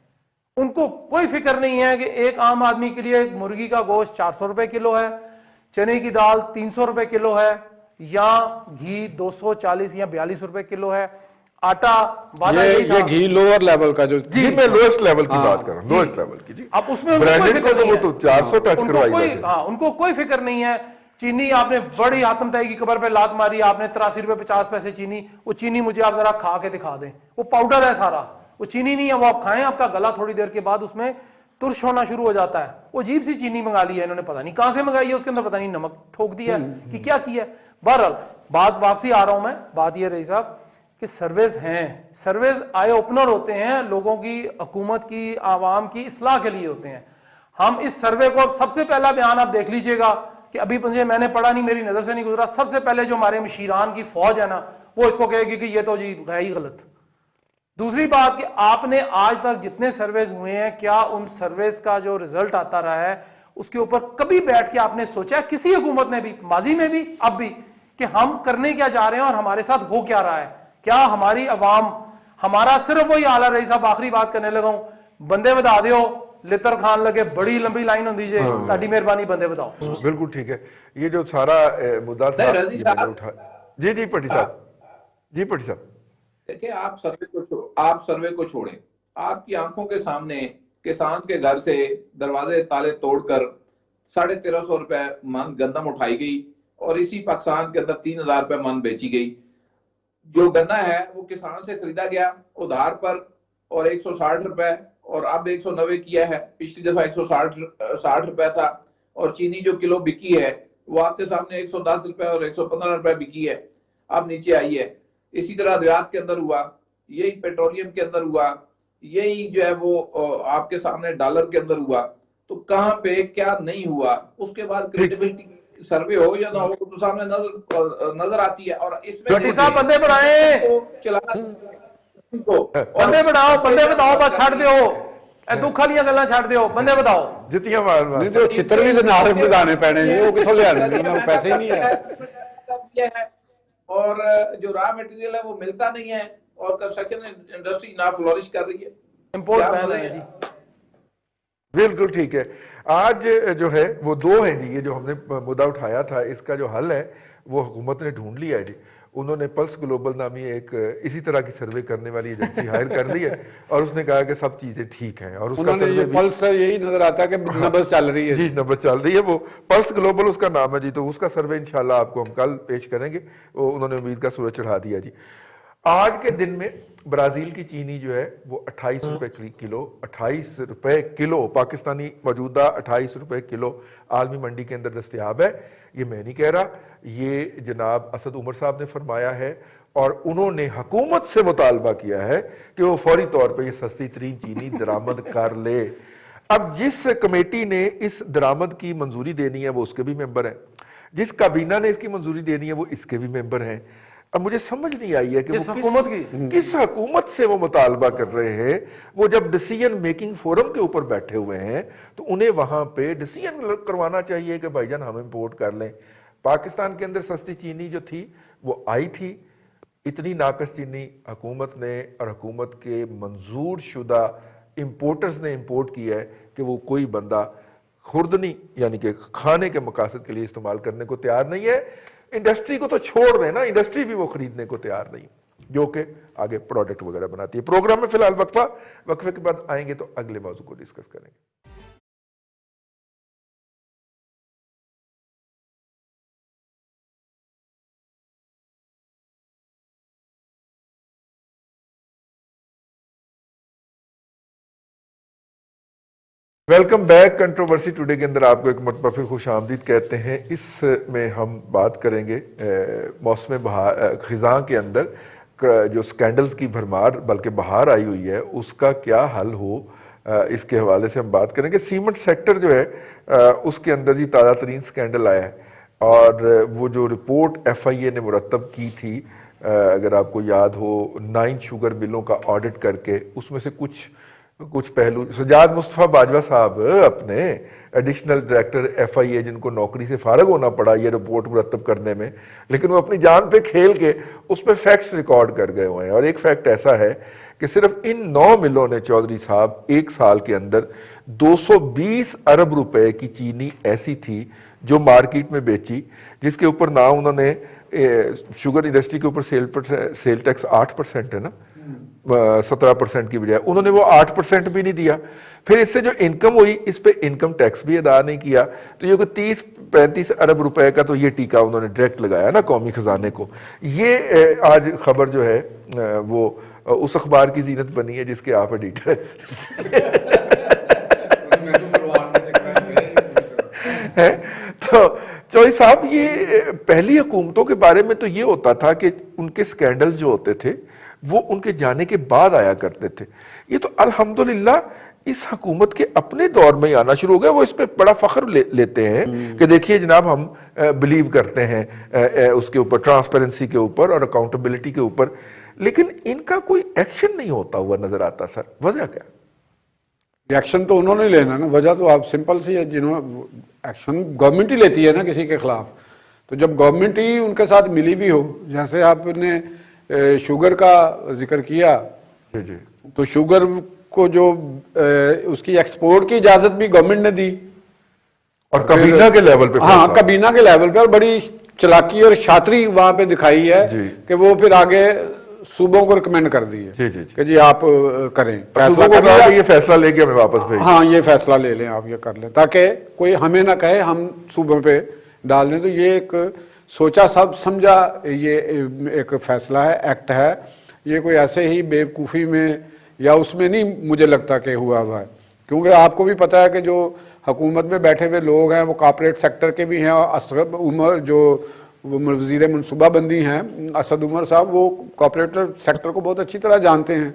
उनको कोई फिक्र नहीं है कि एक आम आदमी के लिए मुर्गी का गोश्त 400 रुपए किलो है, चने की दाल 300 रुपए किलो है, या घी 240 या 42 रुपए किलो है, आटा वाला ये घी लोअर लेवल का जो जी, मैं लोएस्ट लेवल की बात कर रहा हूं, लोएस्ट लेवल की जी। अब उसमें ब्रांडेड को तो वो तो 400 टच करवाई जाती है। हाँ, उनको कोई फिक्र नहीं है। चीनी आपने बड़ी आत्मताई की कबर पे लात मारी, आपने 83 रुपए 50 पैसे चीनी, वो चीनी मुझे आप जरा खा के दिखा दें, वो पाउडर है सारा, वो चीनी नहीं है, वो आप खाएं, आपका गला थोड़ी देर के बाद उसमें तुर्श होना शुरू हो जाता है। वो अजीब सी चीनी मंगा ली है इन्होंने, पता नहीं कहां से मंगाई है, उसके अंदर पता नहीं नमक ठोक दिया कि क्या किया। बहरहाल बात वापसी आ रहा हूं मैं, बात ये रही साहब कि सर्वेज हैं, सर्वेज आई ओपनर होते हैं, लोगों की, हुकूमत की, आवाम की इस्लाह के लिए होते हैं। हम इस सर्वे को, सबसे पहला बयान आप देख लीजिएगा कि अभी मैंने पढ़ा नहीं, मेरी नजर से नहीं गुजरा, सबसे पहले जो हमारे मशीरान की फौज है ना, वो इसको कहेगी कि ये तो जी है ही गलत। दूसरी बात कि आपने आज तक जितने सर्वेज हुए हैं, क्या उन सर्वेज का जो रिजल्ट आता रहा है उसके ऊपर कभी बैठ के आपने सोचा, किसी हुकूमत ने भी, माजी में भी अब भी, कि हम करने क्या जा रहे हैं और हमारे साथ हो क्या रहा है? क्या हमारी अवाम, हमारा सिर्फ वही हाल है। रही साहब आखिरी बात करने लगा हूं, बंदे बता दो, लितर खान लगे, बड़ी लंबी लाइन होती है, ताड़ी मेहरबानी बंदे बताओ। बिल्कुल ठीक है, ये जो सारा मुद्दा था उठा। जी जी भट्टी साहब, जी भट्टी साहब, देखिए आप सर्वे को छोड़ें, आपकी आंखों के सामने किसान के घर से दरवाजे ताले तोड़कर 1350 रुपए मन गंदम उठाई गई और इसी पाकिस्तान के अंदर 3000 रुपए मन बेची गई। जो गन्ना है वो किसान से खरीदा गया उधार पर और 160 रुपए, और अब 190 किया है, पिछली दफा 160 रुपए था। और चीनी जो किलो बिकी है वो आपके सामने 110 रुपए और 115 रुपए बिकी है, अब नीचे आई है। इसी तरह अद्वियात के अंदर हुआ, यही पेट्रोलियम के अंदर हुआ, यही जो है वो आपके सामने डॉलर के अंदर हुआ। तो कहां पे क्या नहीं हुआ, उसके बाद क्रेडिबिलिटी सर्वे हो या ना हो तो सामने नजर आती है। और इसमें बंदे बढ़ाए, चला बंदे बढ़ाओ, बंदे बताओ, बस छाड़ दो, दुख वाली गल्लां छड्ड दिओ, बंदे बताओ। जितियां मार नहीं तो चित्र भी तो नाल बिदाने पैने जी, वो किथों ले आने, उन्हें पैसे ही नहीं है। और जो रॉ मटेरियल है वो मिलता नहीं है, और कंस्ट्रक्शन इंडस्ट्री ना फ्लोरिश कर रही है। इंपोर्ट क्या बैन मजे है हैं? जी। बिल्कुल ठीक है। आज जो है वो दो हैं जी, ये जो हमने मुद्दा उठाया था, इसका जो हल है वो हुकूमत ने ढूंढ लिया है जी। उन्होंने पल्स ग्लोबल नामी एक इसी तरह की सर्वे करने वाली एजेंसी हायर कर ली है और उसने कहा कि सब चीजें ठीक हैं, और उसका उन्होंने सर्वे ये भी पल्स से यही नजर आता है कि नब्ज चल रही है जी, नंबर चल रही है, वो पल्स ग्लोबल उसका नाम है जी। तो उसका सर्वे इंशाल्लाह आपको हम कल पेश करेंगे। वो उन्होंने उम्मीद का सूरज चढ़ा दिया जी। आज के दिन में ब्राजील की चीनी जो है वो 28 रुपए किलो, 28 रुपए किलो पाकिस्तानी मौजूदा 28 रुपए किलो आलमी मंडी के अंदर दस्तयाब है। ये मैं नहीं कह रहा, ये जनाब असद उमर साहब ने फरमाया है, और उन्होंने हुकूमत से मुतालबा किया है कि वो फौरी तौर पे ये सस्ती तरीन चीनी दरामद कर ले। अब जिस कमेटी ने इस दरामद की मंजूरी देनी है वो उसके भी मेंबर हैं, जिस काबीना ने इसकी मंजूरी देनी है वो इसके भी मेंबर हैं। अब मुझे समझ नहीं आई है कि किस वो हुकूमत किस हुकूमत से वो मुतालबा कर रहे हैं। वो जब डिसीजन मेकिंग फोरम के ऊपर बैठे हुए हैं तो उन्हें वहां पे डिसीजन करवाना चाहिए कि भाईजान हम इंपोर्ट कर लें। पाकिस्तान के अंदर सस्ती चीनी जो थी वो आई थी, इतनी नाकस चीनी हुकूमत ने और हुकूमत के मंजूर शुदा इंपोर्टर्स ने इंपोर्ट किया है कि वो कोई बंदा खुर्दनी यानी कि खाने के मकासद के लिए इस्तेमाल करने को तैयार नहीं है। इंडस्ट्री को तो छोड़ देना, इंडस्ट्री भी वो खरीदने को तैयार नहीं, जो कि आगे प्रोडक्ट वगैरह बनाती है। प्रोग्राम में फिलहाल वक्फे के बाद आएंगे तो अगले मौजू को डिस्कस करेंगे। Welcome back. कंट्रोवर्सी टुडे के अंदर आपको एक मरतबा फिर खुश आमदीद कहते हैं। इसमें हम बात करेंगे मौसम बहार खिज़ां के अंदर जो स्कैंडल्स की भरमार बल्कि बहार आई हुई है उसका क्या हल हो, इसके हवाले से हम बात करेंगे। सीमेंट सेक्टर जो है उसके अंदर जी ताज़ा तरीन स्कैंडल आया है, और वो जो रिपोर्ट FIA ने मुरतब की थी, अगर आपको याद हो, 9 शुगर बिलों का ऑडिट करके उसमें से कुछ पहलू, सजाद मुस्तफ़ा बाजवा साहब अपने एडिशनल डायरेक्टर FIA जिनको नौकरी से फारग होना पड़ा ये रिपोर्ट मुरतब करने में, लेकिन वो अपनी जान पे खेल के उस पर फैक्ट्स रिकॉर्ड कर गए हुए हैं। और एक फैक्ट ऐसा है कि सिर्फ इन 9 मिलों ने चौधरी साहब एक साल के अंदर 220 अरब रुपए की चीनी ऐसी थी जो मार्केट में बेची, जिसके ऊपर ना उन्होंने शुगर इंडस्ट्री के ऊपर सेल टैक्स 8% है ना, 17% की बजाय उन्होंने वो 8% भी नहीं दिया। फिर इससे जो इनकम हुई इस पे इनकम टैक्स भी अदा नहीं किया, तो ये 30-35 अरब रुपए का तो ये टीका उन्होंने डायरेक्ट लगाया ना कौमी खजाने को। ये आज खबर जो है वो उस अखबार की जीनत बनी है जिसके आप एडिटर हैं। तो चौधरी साहब ये पहली हुकूमतों के बारे में तो ये होता था कि उनके स्कैंडल जो होते थे वो उनके जाने के बाद आया करते थे। ये तो अल्हम्दुलिल्लाह इस हुकूमत के अपने दौर में ही आना शुरू हो गया। वो इस पे बड़ा फख्र लेते हैं कि देखिए जनाब हम बिलीव करते हैं उसके ऊपर, ट्रांसपेरेंसी के ऊपर और अकाउंटेबिलिटी के ऊपर, लेकिन इनका कोई एक्शन नहीं होता हुआ नजर आता। सर वजह क्या? एक्शन तो उन्होंने लेना ना, वजह तो आप सिंपल सी है, जिन्होंने एक्शन गवर्नमेंट ही लेती है ना किसी के खिलाफ। तो जब गवर्नमेंट ही उनके साथ मिली भी हो, जैसे आपने शुगर का जिक्र किया, जी तो शुगर को जो उसकी एक्सपोर्ट की इजाजत भी गवर्नमेंट ने दी, और कबीना के लेवल पे, हाँ कबीना के लेवल पे, और बड़ी चालाकी और शातरी वहां पे दिखाई है कि वो फिर आगे सूबों को रिकमेंड कर दी है कि जी आप करें, फैसला कर रहा है, ये फैसला लेके हमें वापस भेजें। हाँ ये फैसला ले लें, आप ये कर लें, ताकि कोई हमें ना कहे हम सूबों पे डाल दें। तो ये एक सोचा सब समझा ये एक फैसला है, एक्ट है। ये कोई ऐसे ही बेवकूफ़ी में या उसमें नहीं मुझे लगता कि हुआ है, क्योंकि आपको भी पता है कि जो हुकूमत में बैठे हुए लोग हैं वो कॉर्पोरेट सेक्टर के भी हैं। असद उमर जो वज़ीर मनसूबाबंदी हैं, असद उमर साहब, वो कॉर्पोरेट सेक्टर को बहुत अच्छी तरह जानते हैं,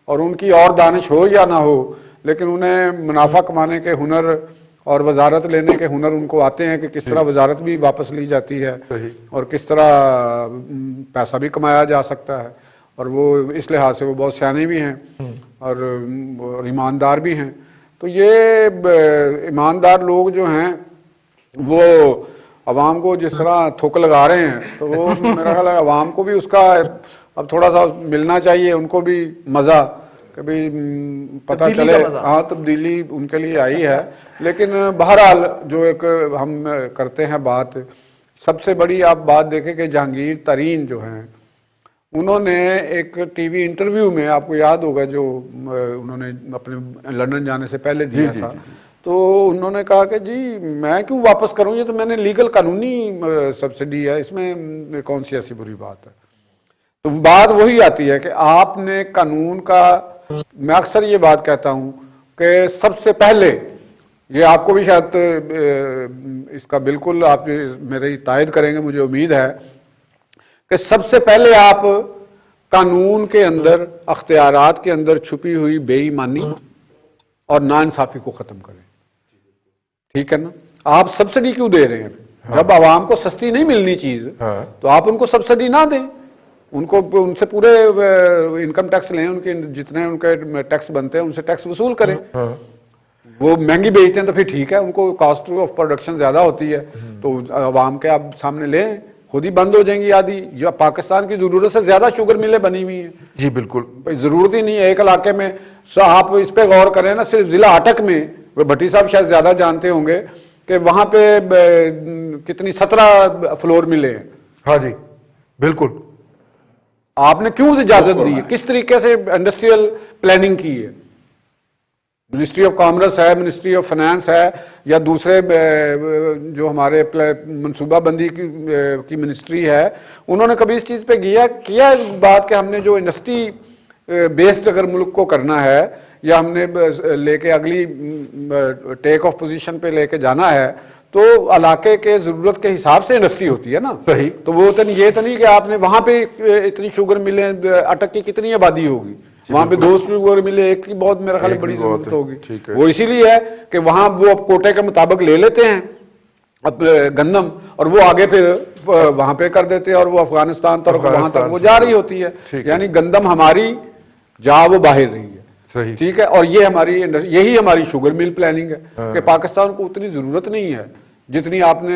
और उनकी और दानिश हो या ना हो, लेकिन उन्हें मुनाफा कमाने के हुनर और वजारत लेने के हुनर उनको आते हैं कि किस तरह वजारत भी वापस ली जाती है और किस तरह पैसा भी कमाया जा सकता है। और वो इस लिहाज से वो बहुत सियाने भी हैं और ईमानदार भी हैं। तो ये ईमानदार लोग जो हैं वो अवाम को जिस तरह थुक लगा रहे हैं, तो वो मेरा ख्याल है अवाम को भी उसका अब थोड़ा सा मिलना चाहिए, उनको भी मज़ा, कभी पता तब्दीली चले। का मज़ा। हाँ, तब्दीली उनके लिए आई है। लेकिन बहरहाल जो एक हम करते हैं बात, सबसे बड़ी आप बात देखें कि जहांगीर तरीन जो हैं, उन्होंने एक टीवी इंटरव्यू में, आपको याद होगा, जो उन्होंने अपने लंदन जाने से पहले दिया था, तो उन्होंने कहा कि जी मैं क्यों वापस करूं, ये तो मैंने लीगल कानूनी सब्सिडी है, इसमें कौन सी ऐसी बुरी बात है। तो बात वही आती है कि आपने कानून का, मैं अक्सर ये बात कहता हूं कि सबसे पहले, ये आपको भी शायद इसका बिल्कुल आप मेरी तायद करेंगे, मुझे उम्मीद है कि सबसे पहले आप कानून के अंदर, अख्तियारात के अंदर छुपी हुई बेईमानी और नाइंसाफी को खत्म करें। ठीक है ना? आप सब्सिडी क्यों दे रहे हैं? जब आवाम को सस्ती नहीं मिलनी चीज, तो आप उनको सब्सिडी ना दें, उनको, उनसे पूरे इनकम टैक्स लें, उनके जितने उनके टैक्स बनते हैं उनसे टैक्स वसूल करें। वो महंगी बेचते हैं तो फिर ठीक है, उनको कॉस्ट ऑफ प्रोडक्शन ज्यादा होती है, तो आवाम के आप सामने लें, खुद ही बंद हो जाएंगी आदि। या पाकिस्तान की जरूरत से ज्यादा शुगर मिलें बनी हुई है। जी बिल्कुल, जरूरत ही नहीं है एक इलाके में। आप इस पे गौर करें ना, सिर्फ जिला अटक में, वो भट्टी साहब शायद ज्यादा जानते होंगे कि वहां पे कितनी 17 फ्लोर मिले हैं। हाँ जी बिल्कुल। आपने क्यों इजाजत दी है? किस तरीके से इंडस्ट्रियल प्लानिंग की है? मिनिस्ट्री ऑफ कॉमर्स है, मिनिस्ट्री ऑफ फाइनेंस है, या दूसरे जो हमारे मनसूबाबंदी की मिनिस्ट्री है, उन्होंने कभी इस चीज़ पे किया इस बात कि हमने जो इंडस्ट्री बेस्ड अगर मुल्क को करना है, या हमने लेके अगली टेक ऑफ पोजीशन पे लेके जाना है, तो इलाके के जरूरत के हिसाब से इंडस्ट्री होती है ना। सही। तो वो तो ये तो नहीं कि आपने वहां पे इतनी शुगर मिले, अटक की कितनी आबादी होगी, वहां पे 2 शुगर मिले, एक की बहुत मेरा ख्याल बड़ी जरूरत होगी। वो इसीलिए है कि वहां वो अब कोटे के मुताबिक ले लेते हैं अब गंदम, और वो आगे फिर वहां पे कर देते हैं, और वो अफगानिस्तान तक, वहां तक वो जा रही होती है। यानी गंदम हमारी जहाँ वो बाहर रही है। सही। ठीक है। और ये हमारी, यही हमारी शुगर मिल प्लानिंग है कि पाकिस्तान को उतनी जरूरत नहीं है जितनी आपने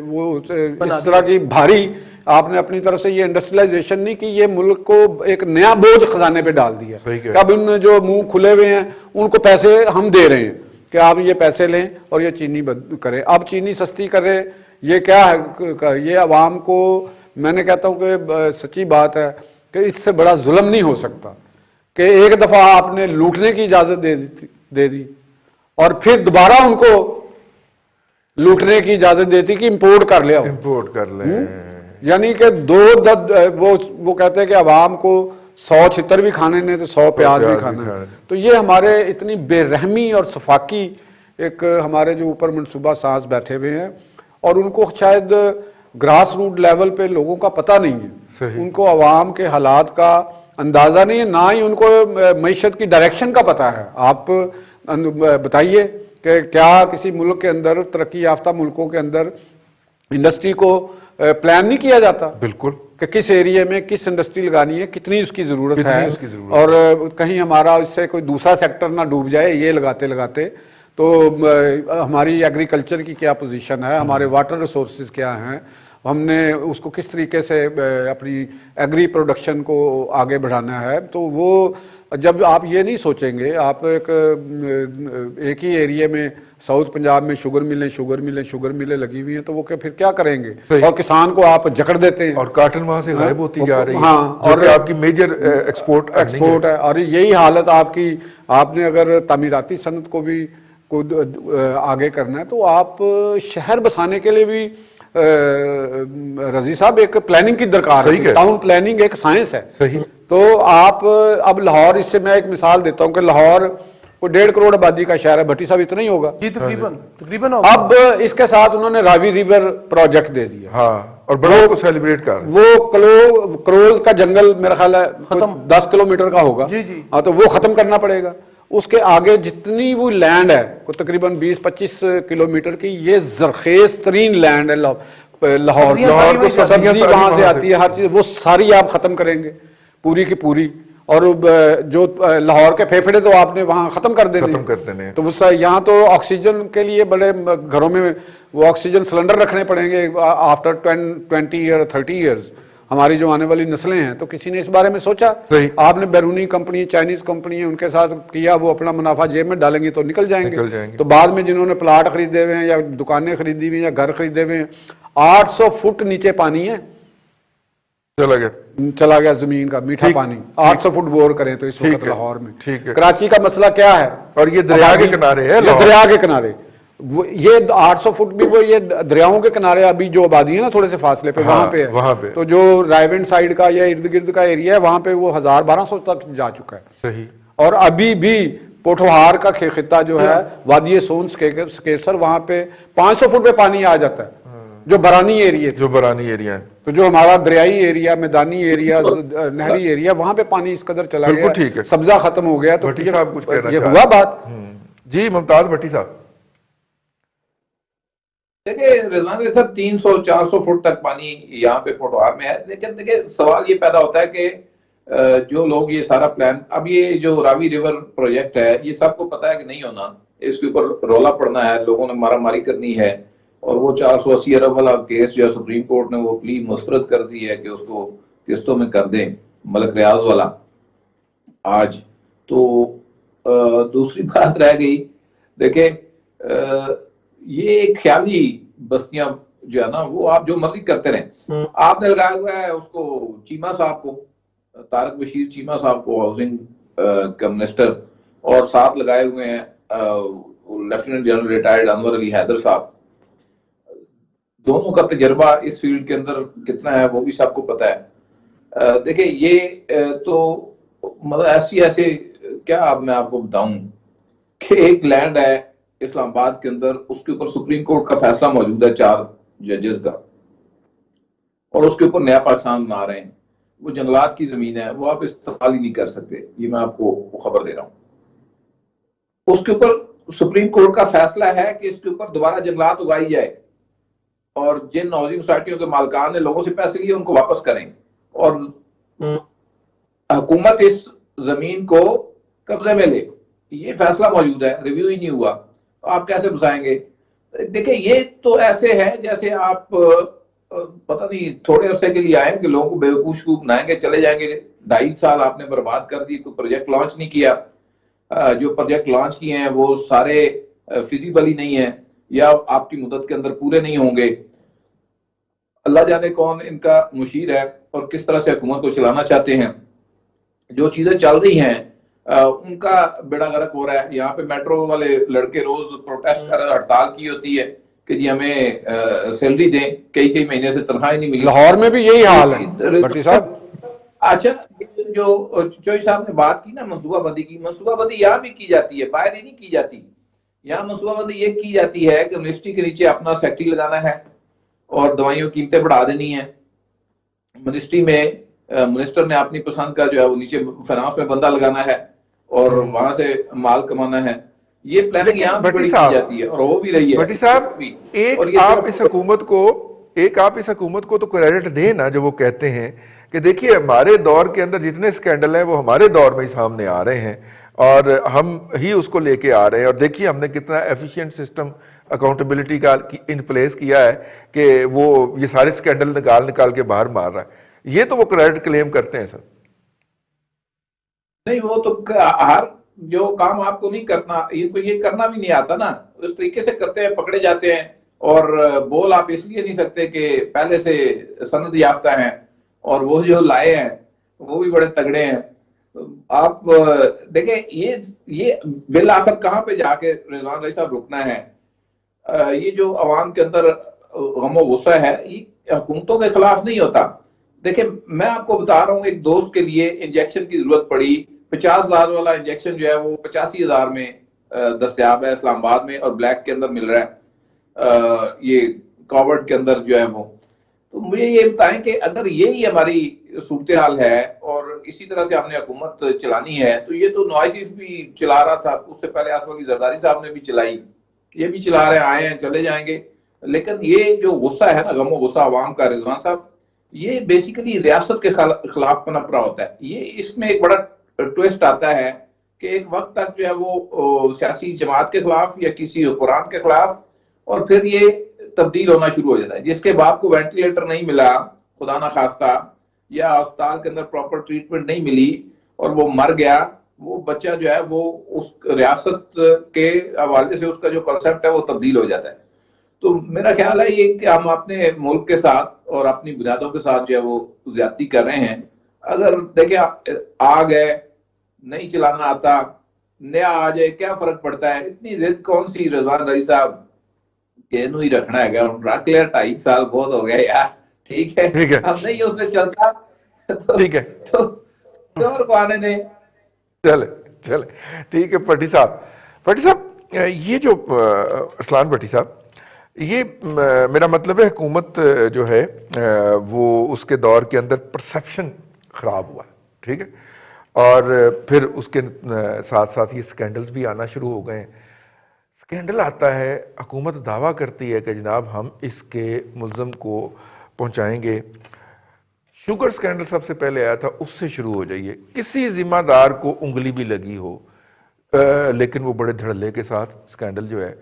वो इस तरह की भारी आपने अपनी तरफ से ये इंडस्ट्रियलाइजेशन नहीं की, ये मुल्क को एक नया बोझ खजाने पे डाल दिया। अब उन जो मुंह खुले हुए हैं उनको पैसे हम दे रहे हैं कि आप ये पैसे लें और ये चीनी करें। अब चीनी सस्ती करे, ये क्या है? ये अवाम को, मैंने कहता हूं कि सच्ची बात है कि इससे बड़ा जुल्म नहीं हो सकता कि एक दफा आपने लूटने की इजाजत दे दी और फिर दोबारा उनको लूटने की इजाजत देती कि इंपोर्ट कर ले, इंपोर्ट कर ले। यानी कि वो कहते हैं कि अवाम को 100 छितर भी खाने ने तो 100 प्याज भी खाना है। तो ये हमारे इतनी बेरहमी और सफाकी एक हमारे जो ऊपर मनसूबा साज बैठे हुए हैं, और उनको शायद ग्रास रूट लेवल पे लोगों का पता नहीं है, उनको अवाम के हालात का अंदाजा नहीं है, ना ही उनको मईशत की डायरेक्शन का पता है। आप बताइए कि क्या किसी मुल्क के अंदर, तरक्की याफ्ता मुल्कों के अंदर इंडस्ट्री को प्लान नहीं किया जाता? बिल्कुल, कि किस एरिया में किस इंडस्ट्री लगानी है, कितनी उसकी जरूरत है, और कहीं हमारा इससे कोई दूसरा सेक्टर ना डूब जाए ये लगाते लगाते। तो हमारी एग्रीकल्चर की क्या पोजीशन है, हमारे वाटर रिसोर्सेज क्या हैं, हमने उसको किस तरीके से अपनी एग्री प्रोडक्शन को आगे बढ़ाना है। तो वो जब आप ये नहीं सोचेंगे, आप एक ही एरिया में साउथ पंजाब में शुगर मिलें लगी हुई हैं, तो वो फिर क्या करेंगे? और किसान को आप जकड़ देते हैं, और काटन वहां से गायब होती जा रही है। हाँ, और आपकी मेजर एक्सपोर्ट है। और यही हालत आपकी, आपने अगर तामीराती सनत को भी आगे करना है तो आप शहर बसाने के लिए भी रजी साहब एक प्लानिंग की दरकार है। टाउन प्लानिंग एक साइंस है। सही। तो आप अब लाहौर, इससे मैं एक मिसाल देता हूं कि लाहौर को 1.5 करोड़ आबादी का शहर है, भट्टी साहब इतना ही होगा जी, तकरीबन। अब इसके साथ उन्होंने रावी रिवर प्रोजेक्ट दे दिया। हाँ, और बड़ों को सेलिब्रेट कर, वो करोल का जंगल मेरा ख्याल है 10 किलोमीटर का होगा। जी। हाँ, तो वो खत्म करना पड़ेगा। उसके आगे जितनी वो लैंड है, वो तकरीबन 20-25 किलोमीटर की, ये जरखेज तरीन लैंड है लाहौर को, सब्जी वहां से आती है, हर चीज वो सारी आप खत्म करेंगे। पूरी की पूरी, और जो लाहौर के फेफड़े तो आपने वहां खत्म कर देने, खत्म कर देने। तो उस यहाँ तो ऑक्सीजन के लिए बड़े घरों में वो ऑक्सीजन सिलेंडर रखने पड़ेंगे आफ्टर 20 ईयर 30 ईयर्स, हमारी जो आने वाली नस्लें हैं। तो किसी ने इस बारे में सोचा? सही। आपने बैरूनी कंपनी, चाइनीज कंपनी है, उनके साथ किया, वो अपना मुनाफा जेब में डालेंगे तो निकल जाएंगे। तो बाद में जिन्होंने प्लाट खरीदे हुए हैं या दुकानें खरीदी हुई या घर खरीदे हुए हैं, 800 फुट नीचे पानी है, चला गया जमीन का मीठा पानी। 800 फुट बोर करें तो इस वक्त लाहौर में। ठीक है। कराची का मसला क्या है? और ये दरिया के किनारे है, दरिया के किनारे, ये 800 फुट भी वो ये दरियाओं के किनारे अभी जो आबादी है ना थोड़े से फासले पे, हाँ, वहां पे तो जो रायवेंड साइड का या इर्द गिर्द का एरिया है वहां पे वो 1000-1200 तक जा चुका है। सही। और अभी भी पोठोहार का खित्ता जो है, वादी सोन स्केसर, वहां पे 500 फुट पे पानी आ जाता है, जो बरानी एरिया है। तो जो हमारा दरियाई एरिया, मैदानी एरिया, नहरी एरिया, वहां पे पानी इस कदर चला गया, ठीक है, सब्जा खत्म हो गया। तो भट्टी साहब कुछ कहना ये हुआ बात। जी मुमताज भट्टी साहब। देखिए रिजवान साहब, 300-400 फुट तक पानी यहाँ पे पोठोहार में है। लेकिन देखिए सवाल ये पैदा होता है कि जो लोग ये सारा प्लान, अब ये जो रावी रिवर प्रोजेक्ट है, ये सबको पता है कि नहीं होना, इसके ऊपर रौला पड़ना है, लोगों ने मारामारी करनी है, और वो 480 अरब वाला केस जो सुप्रीम कोर्ट ने वो प्ली मुस्तरद कर दी है कि उसको किस्तों में कर दें, मलक रियाज वाला आज। तो दूसरी बात रह गई, देखे ये एक ख्याली बस्तियां जो है ना, वो आप जो मर्जी करते रहे। आपने लगाया हुआ है उसको चीमा साहब को, तारक बशीर चीमा साहब को, हाउसिंग का मिनिस्टर, और साथ लगाए हुए हैं lieutenant general retired Anwar Ali Haider साहब। दोनों का तजर्बा इस फील्ड के अंदर कितना है वो भी सबको पता है। देखिए ये तो मतलब ऐसे क्या अब मैं आपको बताऊं कि एक लैंड है इस्लामाबाद के अंदर, उसके ऊपर सुप्रीम कोर्ट का फैसला मौजूद है 4 जजेस का, और उसके ऊपर नया पाकिस्तान बना रहे हैं। वो जंगलात की जमीन है, वो आप इस्तेमाल ही नहीं कर सकते, ये मैं आपको खबर दे रहा हूं। उसके ऊपर सुप्रीम कोर्ट का फैसला है कि इसके ऊपर दोबारा जंगलात उगाई जाए, और जिन हाउसिंग सोसाइटियों के मालिकान ने लोगों से पैसे लिए उनको वापस करें, और हुकूमत इस जमीन को कब्जे में ले। ये फैसला मौजूद है, रिव्यू ही नहीं हुआ, तो आप कैसे बचाएंगे? देखिए ये तो ऐसे है जैसे आप पता नहीं थोड़े अरसे के लिए आए कि लोगों को बेवकूफ बनाएंगे, चले जाएंगे। 2.5 साल आपने बर्बाद कर दी, कोई प्रोजेक्ट लॉन्च नहीं किया। जो प्रोजेक्ट लॉन्च किए हैं वो सारे फिजिबल ही नहीं है, या आपकी मुद्दत के अंदर पूरे नहीं होंगे। अल्लाह जाने कौन इनका मुशीर है और किस तरह से हुकूमत को चलाना चाहते हैं। जो चीजें चल रही हैं उनका बेड़ा गर्क हो रहा है। यहाँ पे मेट्रो वाले लड़के रोज प्रोटेस्ट कर हड़ताल की होती है कि जी हमें सैलरी दें, कई महीने से तनख्वाह नहीं मिली। लाहौर में भी यही हाल है भट्टी साहब। अच्छा, जो चोई साहब ने बात की ना मनसूबाबंदी की, मनसूबाबंदी यहाँ भी की जाती है, बाहर ही नहीं की जाती। यहाँ मनसूबाबंदी ये की जाती है कि मिनिस्ट्री के नीचे अपना सेक्रेटरी लगाना है और दवाइयों की कीमतें बढ़ा देनी है। मिनिस्ट्री में मिनिस्टर ने अपनी पसंद का जो है वो नीचे फाइनेंस में बंदा लगाना है और वहां से माल कमाना है। ये प्लानिंग यहाँ बड़ी की जाती है और हो भी रही है। भट्टी साहब, एक आप इस हुकूमत को तो क्रेडिट दें ना, जो वो कहते हैं कि देखिए हमारे दौर के अंदर जितने स्कैंडल हैं वो हमारे दौर में ही सामने आ रहे हैं और हम ही उसको लेके आ रहे हैं। और देखिए हमने कितना एफिशिएंट सिस्टम अकाउंटेबिलिटी का इन प्लेस किया है कि वो ये सारे स्कैंडल निकाल के बाहर मार रहा है। ये तो वो क्रेडिट क्लेम करते हैं सर। नहीं, वो तो हर जो काम आपको नहीं करना, ये करना भी नहीं आता ना, उस तरीके से करते हैं, पकड़े जाते हैं। और बोल आप इसलिए नहीं सकते कि पहले से सनद याफ्ता हैं और वो जो लाए हैं वो भी बड़े तगड़े हैं। आप देखें ये बिल आखिर कहाँ पे जाके रिजवान भाई साहब रुकना है। ये जो अवाम के अंदर गमो गुस्सा है ये हुकूमतों के खिलाफ नहीं होता। देखिए मैं आपको बता रहा हूँ, एक दोस्त के लिए इंजेक्शन की जरूरत पड़ी, 50,000 वाला इंजेक्शन जो है वो 85,000 में दस्तयाब है इस्लामाबाद में और ब्लैक के अंदर मिल रहा है ये कॉवर्ड के अंदर जो है वो। तो मुझे ये बताएं कि अगर यही हमारी सूरत हाल है और इसी तरह से हमने हुकूमत चलानी है, तो ये तो नवाज शरीफ भी चला रहा था, उससे पहले आसफ अली जरदारी साहब ने भी चलाई, ये भी चला रहे हैं, आए हैं चले जाएंगे। लेकिन ये जो गुस्सा है ना, गमो गुस्सा अवाम का, रिजवान साहब ये बेसिकली रियासत के खिलाफ पनप रहा होता है। ये इसमें एक बड़ा ट्विस्ट आता है कि एक वक्त तक जो है वो सियासी जमात के खिलाफ या किसी हुक्मरान के खिलाफ, और फिर ये तब्दील होना शुरू हो जाता है। जिसके बाप को वेंटिलेटर नहीं मिला खुदा ना खास्ता, या अस्पताल के अंदर प्रॉपर ट्रीटमेंट नहीं मिली और वो मर गया, वो बच्चा जो है वो उस रियासत के हवाले से उसका जो कॉन्सेप्ट है वो तब्दील हो जाता है। तो मेरा ख्याल है ये कि हम अपने मुल्क के साथ और अपनी बुनियादों के साथ जो है वो ज्यादती कर रहे हैं। अगर देखिए आ गए, नहीं चलाना आता, नया आ जाए, क्या फर्क पड़ता है? इतनी जिद कौन सी रिजवान रईस साहब, केनू ही रखना है, रख लिया, 2.5 साल बहुत हो गया यार, ठीक है, अब नहीं उससे चलता तो ठीक है, तो और को आने दें। चले चले, ठीक है। भट्टी साहब, ये जो असलान भट्टी साहब, ये मेरा मतलब है हुकूमत जो है वो उसके दौर के अंदर परसेप्शन खराब हुआ, ठीक है, और फिर उसके साथ साथ ये स्कैंडल्स भी आना शुरू हो गए हैं। स्कैंडल आता है, हुकूमत दावा करती है कि जनाब हम इसके मुल्ज़म को पहुंचाएंगे। शुगर स्कैंडल सबसे पहले आया था, उससे शुरू हो जाइए, किसी जिम्मेदार को उंगली भी लगी हो, लेकिन वो बड़े धड़ल्ले के साथ स्कैंडल जो है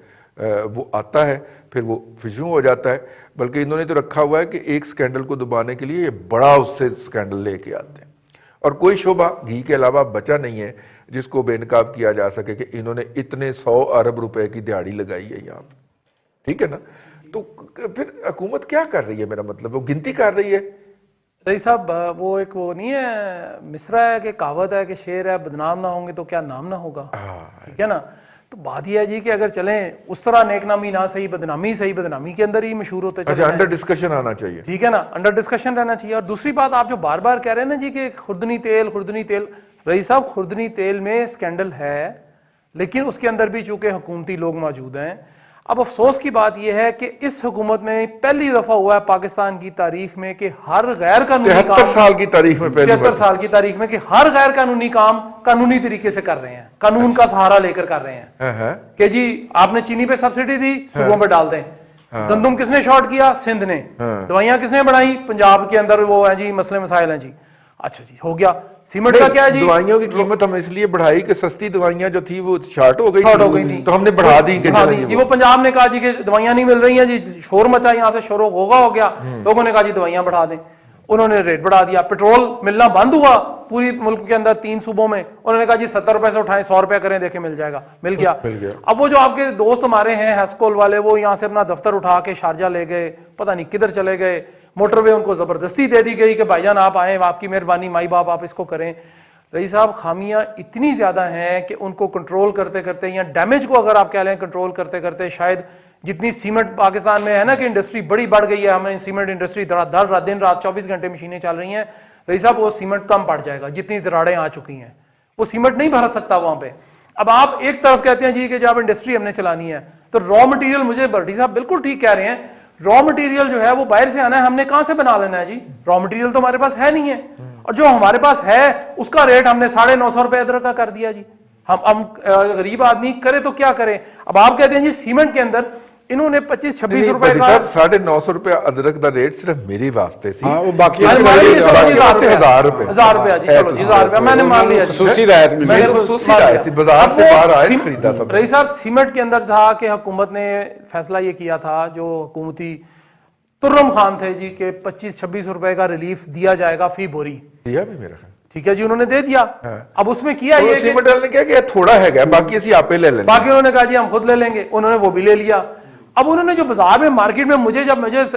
वो आता है, फिर वो फिशू हो जाता है। बल्कि इन्होंने तो रखा हुआ है कि एक स्कैंडल को दबाने के लिए ये बड़ा उससे स्कैंडल लेके आते हैं, और कोई शोबा घी के अलावा बचा नहीं है जिसको बेनकाब किया जा सके कि इन्होंने इतने 100 अरब रुपए की दिहाड़ी लगाई है यहाँ पे, ठीक है ना। तो फिर हुकूमत क्या कर रही है? मेरा मतलब वो गिनती कर रही है। रईस साहब, वो एक वो नहीं है मिसरा है कि कहावत है कि शेर है, बदनाम ना होंगे तो क्या नाम ना होगा, ठीक है ना। तो बात यह है जी कि अगर चलें उस तरह नेकनामी ना सही, बदनामी सही, बदनामी के अंदर ही मशहूर होते चले। अच्छा, अंडर डिस्कशन आना चाहिए, ठीक है ना, अंडर डिस्कशन रहना चाहिए। और दूसरी बात आप जो बार बार कह रहे हैं ना जी कि खुर्दनी तेल, रईस साहब खुर्दनी तेल में स्कैंडल है, लेकिन उसके अंदर भी चूंकि हुकूमती लोग मौजूद हैं। अब अफसोस की बात यह है कि इस हुकूमत में पहली दफा हुआ है पाकिस्तान की तारीख में कि हर गैर कानूनी 73 साल की तारीख में, 73 साल की तारीख में कि हर गैर कानूनी काम कानूनी तरीके से कर रहे हैं, कानून का सहारा लेकर कर रहे हैं। कि जी आपने चीनी पे सब्सिडी दी, सूबों पे डाल दें। गंदम किसने शॉर्ट किया? सिंध ने। दवाइयां किसने बढ़ाई? पंजाब के अंदर वो है जी, मसले मसाइल हैं जी। अच्छा जी, हो गया। सीमेंट का क्या है जी? दवाइयों की कीमत हम इसलिए बढ़ाई कि सस्ती दवाइयां जो थी वो शॉर्ट हो गई थी, तो हमने बढ़ा दी जी। वो पंजाब ने कहा जी कि दवाइयां नहीं मिल रही हैं जी, शोर मचा, यहाँ से शोर होगा हो गया, लोगों ने कहा जी दवाइयां बढ़ा दें, उन्होंने रेट बढ़ा दिया। पेट्रोल मिलना बंद हुआ पूरी मुल्क के अंदर 3 सूबों में, उन्होंने कहा जी 70 रुपए से उठाएं, 100 रुपए करें, देखें मिल जाएगा, मिल गया। अब वो जो आपके दोस्त हमारे हैं हैस्कोल वाले, वो यहाँ से अपना दफ्तर उठा के शारजा ले गए, पता नहीं किधर चले गए, मोटरवे उनको जबरदस्ती दे दी गई कि भाईजान आप आए, आपकी मेहरबानी, माई बाप आप इसको करें। रईस साहब खामियां इतनी ज्यादा हैं कि उनको कंट्रोल करते करते, या डैमेज को अगर आप कह लें कंट्रोल करते करते, शायद जितनी सीमेंट पाकिस्तान में है ना कि इंडस्ट्री बड़ी बढ़ गई है, हमें सीमेंट इंडस्ट्री धड़ाधड़ दिन रात 24 घंटे मशीनें चल रही हैं, रईस साहब वो सीमेंट कम पड़ जाएगा, जितनी दरारें आ चुकी हैं वो सीमेंट नहीं भर सकता वहां पे। अब आप एक तरफ कहते हैं जी कि जब इंडस्ट्री हमने चलानी है तो रॉ मटेरियल, मुझे भट्टी साहब बिल्कुल ठीक कह रहे हैं, रॉ मटेरियल जो है वो बाहर से आना है, हमने कहां से बना लेना है जी? रॉ मटेरियल तो हमारे पास है नहीं है, और जो हमारे पास है उसका रेट हमने 950 रुपए अदरक का कर दिया जी। हम गरीब आदमी करे तो क्या करें? अब आप कहते हैं जी सीमेंट के अंदर इन्होंने 25-26 रुपए का 950 रुपए अदरक का रेट सिर्फ मेरे वास्ते सी, वो बाकी 1000 रुपए, 1000 रुपया जी, चलो 1000 रुपया मैंने मान लिया, खुसूसी रायत मिली, बाजार से बाहर आए खरीदा था। रईस साहब सीमेंट के अंदर था कि हुकूमत ने फैसला ये किया था, जो हुकूमती तुर्रम खान थे जी के 25-26 रुपए का रिलीफ दिया जाएगा फी बोरी, दिया भी मेरा, ठीक है जी, उन्होंने दे दिया। अब उसमें किया ये सीमेंट वाले ने क्या किया, थोड़ा है बाकी ऐसी आपे ले लेंगे, बाकी उन्होंने कहा जी हम खुद ले लेंगे, उन्होंने वो भी ले लिया। अब उन्होंने जो बाजार में मार्केट में मुझे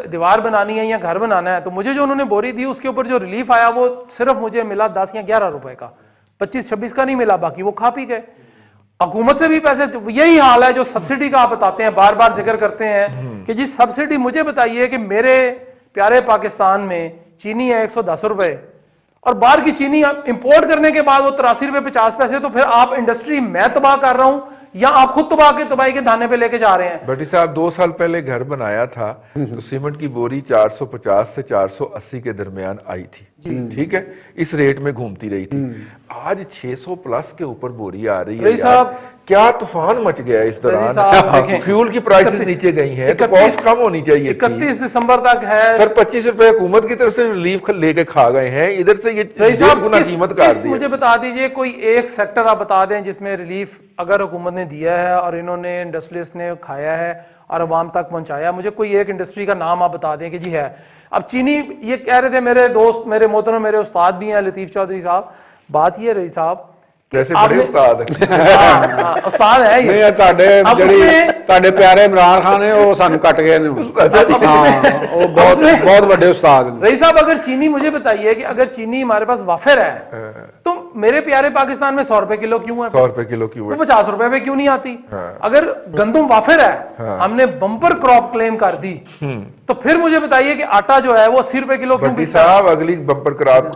दीवार बनानी है या घर बनाना है, तो मुझे जो उन्होंने बोरी दी उसके ऊपर जो रिलीफ आया वो सिर्फ मुझे मिला 10 या 11 रुपए का, 25-26 का नहीं मिला, बाकी वो खा पी गए। हुकूमत से भी पैसे, यही हाल है जो सब्सिडी का आप बताते हैं, बार बार जिक्र करते हैं कि जी सब्सिडी, मुझे बताइए कि मेरे प्यारे पाकिस्तान में चीनी है 110 रुपए, और बाहर की चीनी इंपोर्ट करने के बाद वो 83 रुपए 50 पैसे, तो फिर आप इंडस्ट्री मैं तबाह कर रहा हूं या आप खुद तबाही के धाने पे लेके जा रहे हैं? भट्टी साहब 2 साल पहले घर बनाया था तो सीमेंट की बोरी 450 से 480 के दरमियान आई थी, ठीक है, इस रेट में घूमती रही थी। आज 600 प्लस के ऊपर बोरी आ रही है रईस यार। साहब, क्या तूफान मच गया इस रईस साहब, दौरान। देखें, फ्यूल की प्राइसेस नीचे गई हैं तो कॉस्ट कम होनी चाहिए थी। 31 दिसंबर तक है सर 25 रुपए हुकूमत की तरफ से रिलीफ लेके खा गए हैं, इधर से ये रईस 1.5 साहब, गुना कीमत काट दी है। मुझे बता दीजिए कोई एक सेक्टर आप बता दें जिसमें रिलीफ अगर हुकूमत ने दिया है और इन्होंने इंडस्ट्रियलिस्ट ने खाया है और अवाम तक पहुंचाया, मुझे कोई एक इंडस्ट्री का नाम आप बता दें कि जी है। अब चीनी, ये कह रहे थे मेरे दोस्त, मेरे मोहतरम, मेरे उस्ताद भी हैं लतीफ चौधरी साहब, बात ये रही साहब वैसे बड़े उस्ताद हैं। हाँ, उस्ताद है ये। नहीं ਤੁਹਾਡੇ अब ਜਿਹੜੀ उसमें- ਤੁਹਾਡੇ ਪਿਆਰੇ ਇਮਰਾਨ ਖਾਨ ਨੇ ਉਹ ਸਾਨੂੰ ਕੱਟ ਗਏ ਨੇ अच्छा जी। हाँ वो बहुत बड़े उस्ताद ने। रही साहब, अगर चीनी, मुझे बताइए कि अगर चीनी हमारे पास वाफिर है तो मेरे प्यारे पाकिस्तान में 100 रुपए किलो क्यों है? 100 रुपए किलो क्यों तो है? 50 रुपए पे क्यों नहीं आती? हाँ। अगर गंदम वाफिर है, हाँ। हमने बम्पर क्रॉप क्लेम कर दी, तो फिर मुझे बताइए कि आटा जो है वो 80 रुपए किलो क्यों भट्टी बिकता है? साहब, अगली बम्पर क्रॉप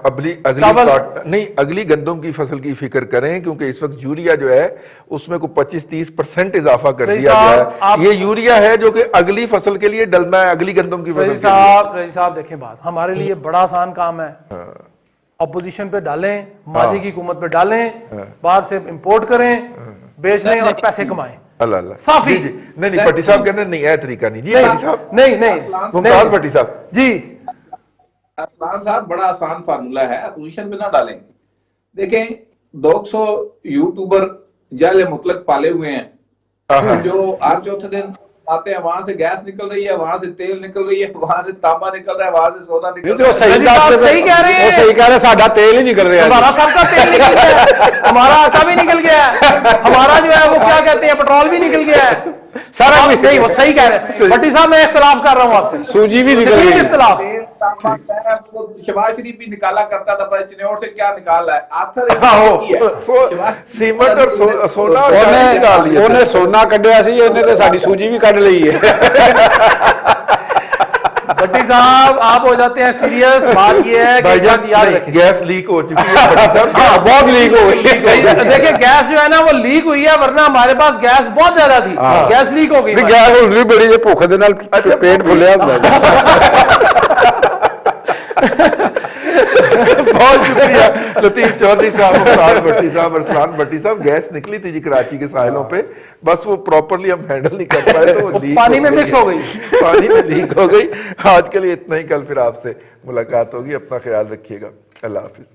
चावल। नहीं, अगली गंदम की फसल की फिक्र करें, क्योंकि इस वक्त यूरिया जो है उसमें को 25-30% इजाफा कर रईस दिया गया साहब, है। आप- ये यूरिया है जो कि अगली फसल के लिए डलना है, अगली गंदम की फसल रजी के लिए। साहब, रजी साहब देखें, बात हमारे लिए बड़ा आसान काम है। अपोजिशन पे डालें, माजी की हुकूमत पे डालें, बाहर से इंपोर्ट करें, बेच लें और पैसे कमाएं। अल्लाह अल्लाह। साफी। जी जी, नहीं भट्टी साहब कहते हैं नहीं है तरीका नहीं। जी भट्टी साहब, नहीं नहीं मुमताज नहीं। भट्टी साहब। जी अरसलान साहब, बड़ा आसान फार्मूला है, अपोजिशन में ना डालें। देखें, 200 यूट्यूबर जाले मुतलक पाले हुए हैं जो हर चौथे दिन आते हैं, वहां से गैस निकल रही है, वहां से तेल निकल रही है, वहां से तांबा निकल रहा है, वहां से सोना निकल रहा है। रजी साहब सही कह रहे हैं। वो सही कह रहे हैं, साडा तेल ही निकल रहा हमारा है। सबका तेल निकल गया है, हमारा आटा भी निकल गया है, हमारा जो है वो क्या कहते हैं पेट्रोल भी निकल गया है सारा आप- भी- नहीं, वो सही कह रहे हैं भट्टी साहब, मैं इख्तलाफ कर रहा हूँ आपसे। सूजी भी निकल शदीद गई। इख्तलाफ। तेल, तांबा, गैस, वो शहबाज शरीफ भी निकाला करता था, पर चिन्नौर से क्या निकाला है? आथर सीमेंट और सोना और चांदी निकाल दिया। ਉਹਨੇ ਸੋਨਾ ਕੱਢਿਆ ਸੀ, ਇਹਨੇ ਤੇ ਸਾਡੀ ਸੂਜੀ ਵੀ ਕੱਢ ਲਈ ਹੈ। भट्टी साहब, आप हो जाते हैं सीरियस। बात ये है कि भाईजान, बात याद नहीं, रखें। गैस लीक हो चुकी है भट्टी साहब। हाँ, बहुत लीक हो गई। देखिए, गैस जो है ना वो लीक हुई है, वरना हमारे पास गैस बहुत ज्यादा थी, गैस लीक हो गई। ਵੀ ਗੈਸ ਹੁਣ ਵੀ ਬੜੀ ਜੇ ਭੁੱਖ ਦੇ ਨਾਲ ਪੇਟ ਫੁੱਲਿਆ ਹੁੰਦਾ ਹੈ। बहुत शुक्रिया लतीफ चौधरी साहब, मुमताज भट्टी साहब, अरसलान भट्टी साहब। गैस निकली थी जी कराची के साहिलों पे, बस वो प्रॉपरली हम हैंडल नहीं कर पाए तो वो लीक पानी में मिक्स हो गई। पानी में लीक हो गई। आज के लिए इतना ही, कल फिर आपसे मुलाकात होगी। अपना ख्याल रखिएगा। अल्लाह हाफिज।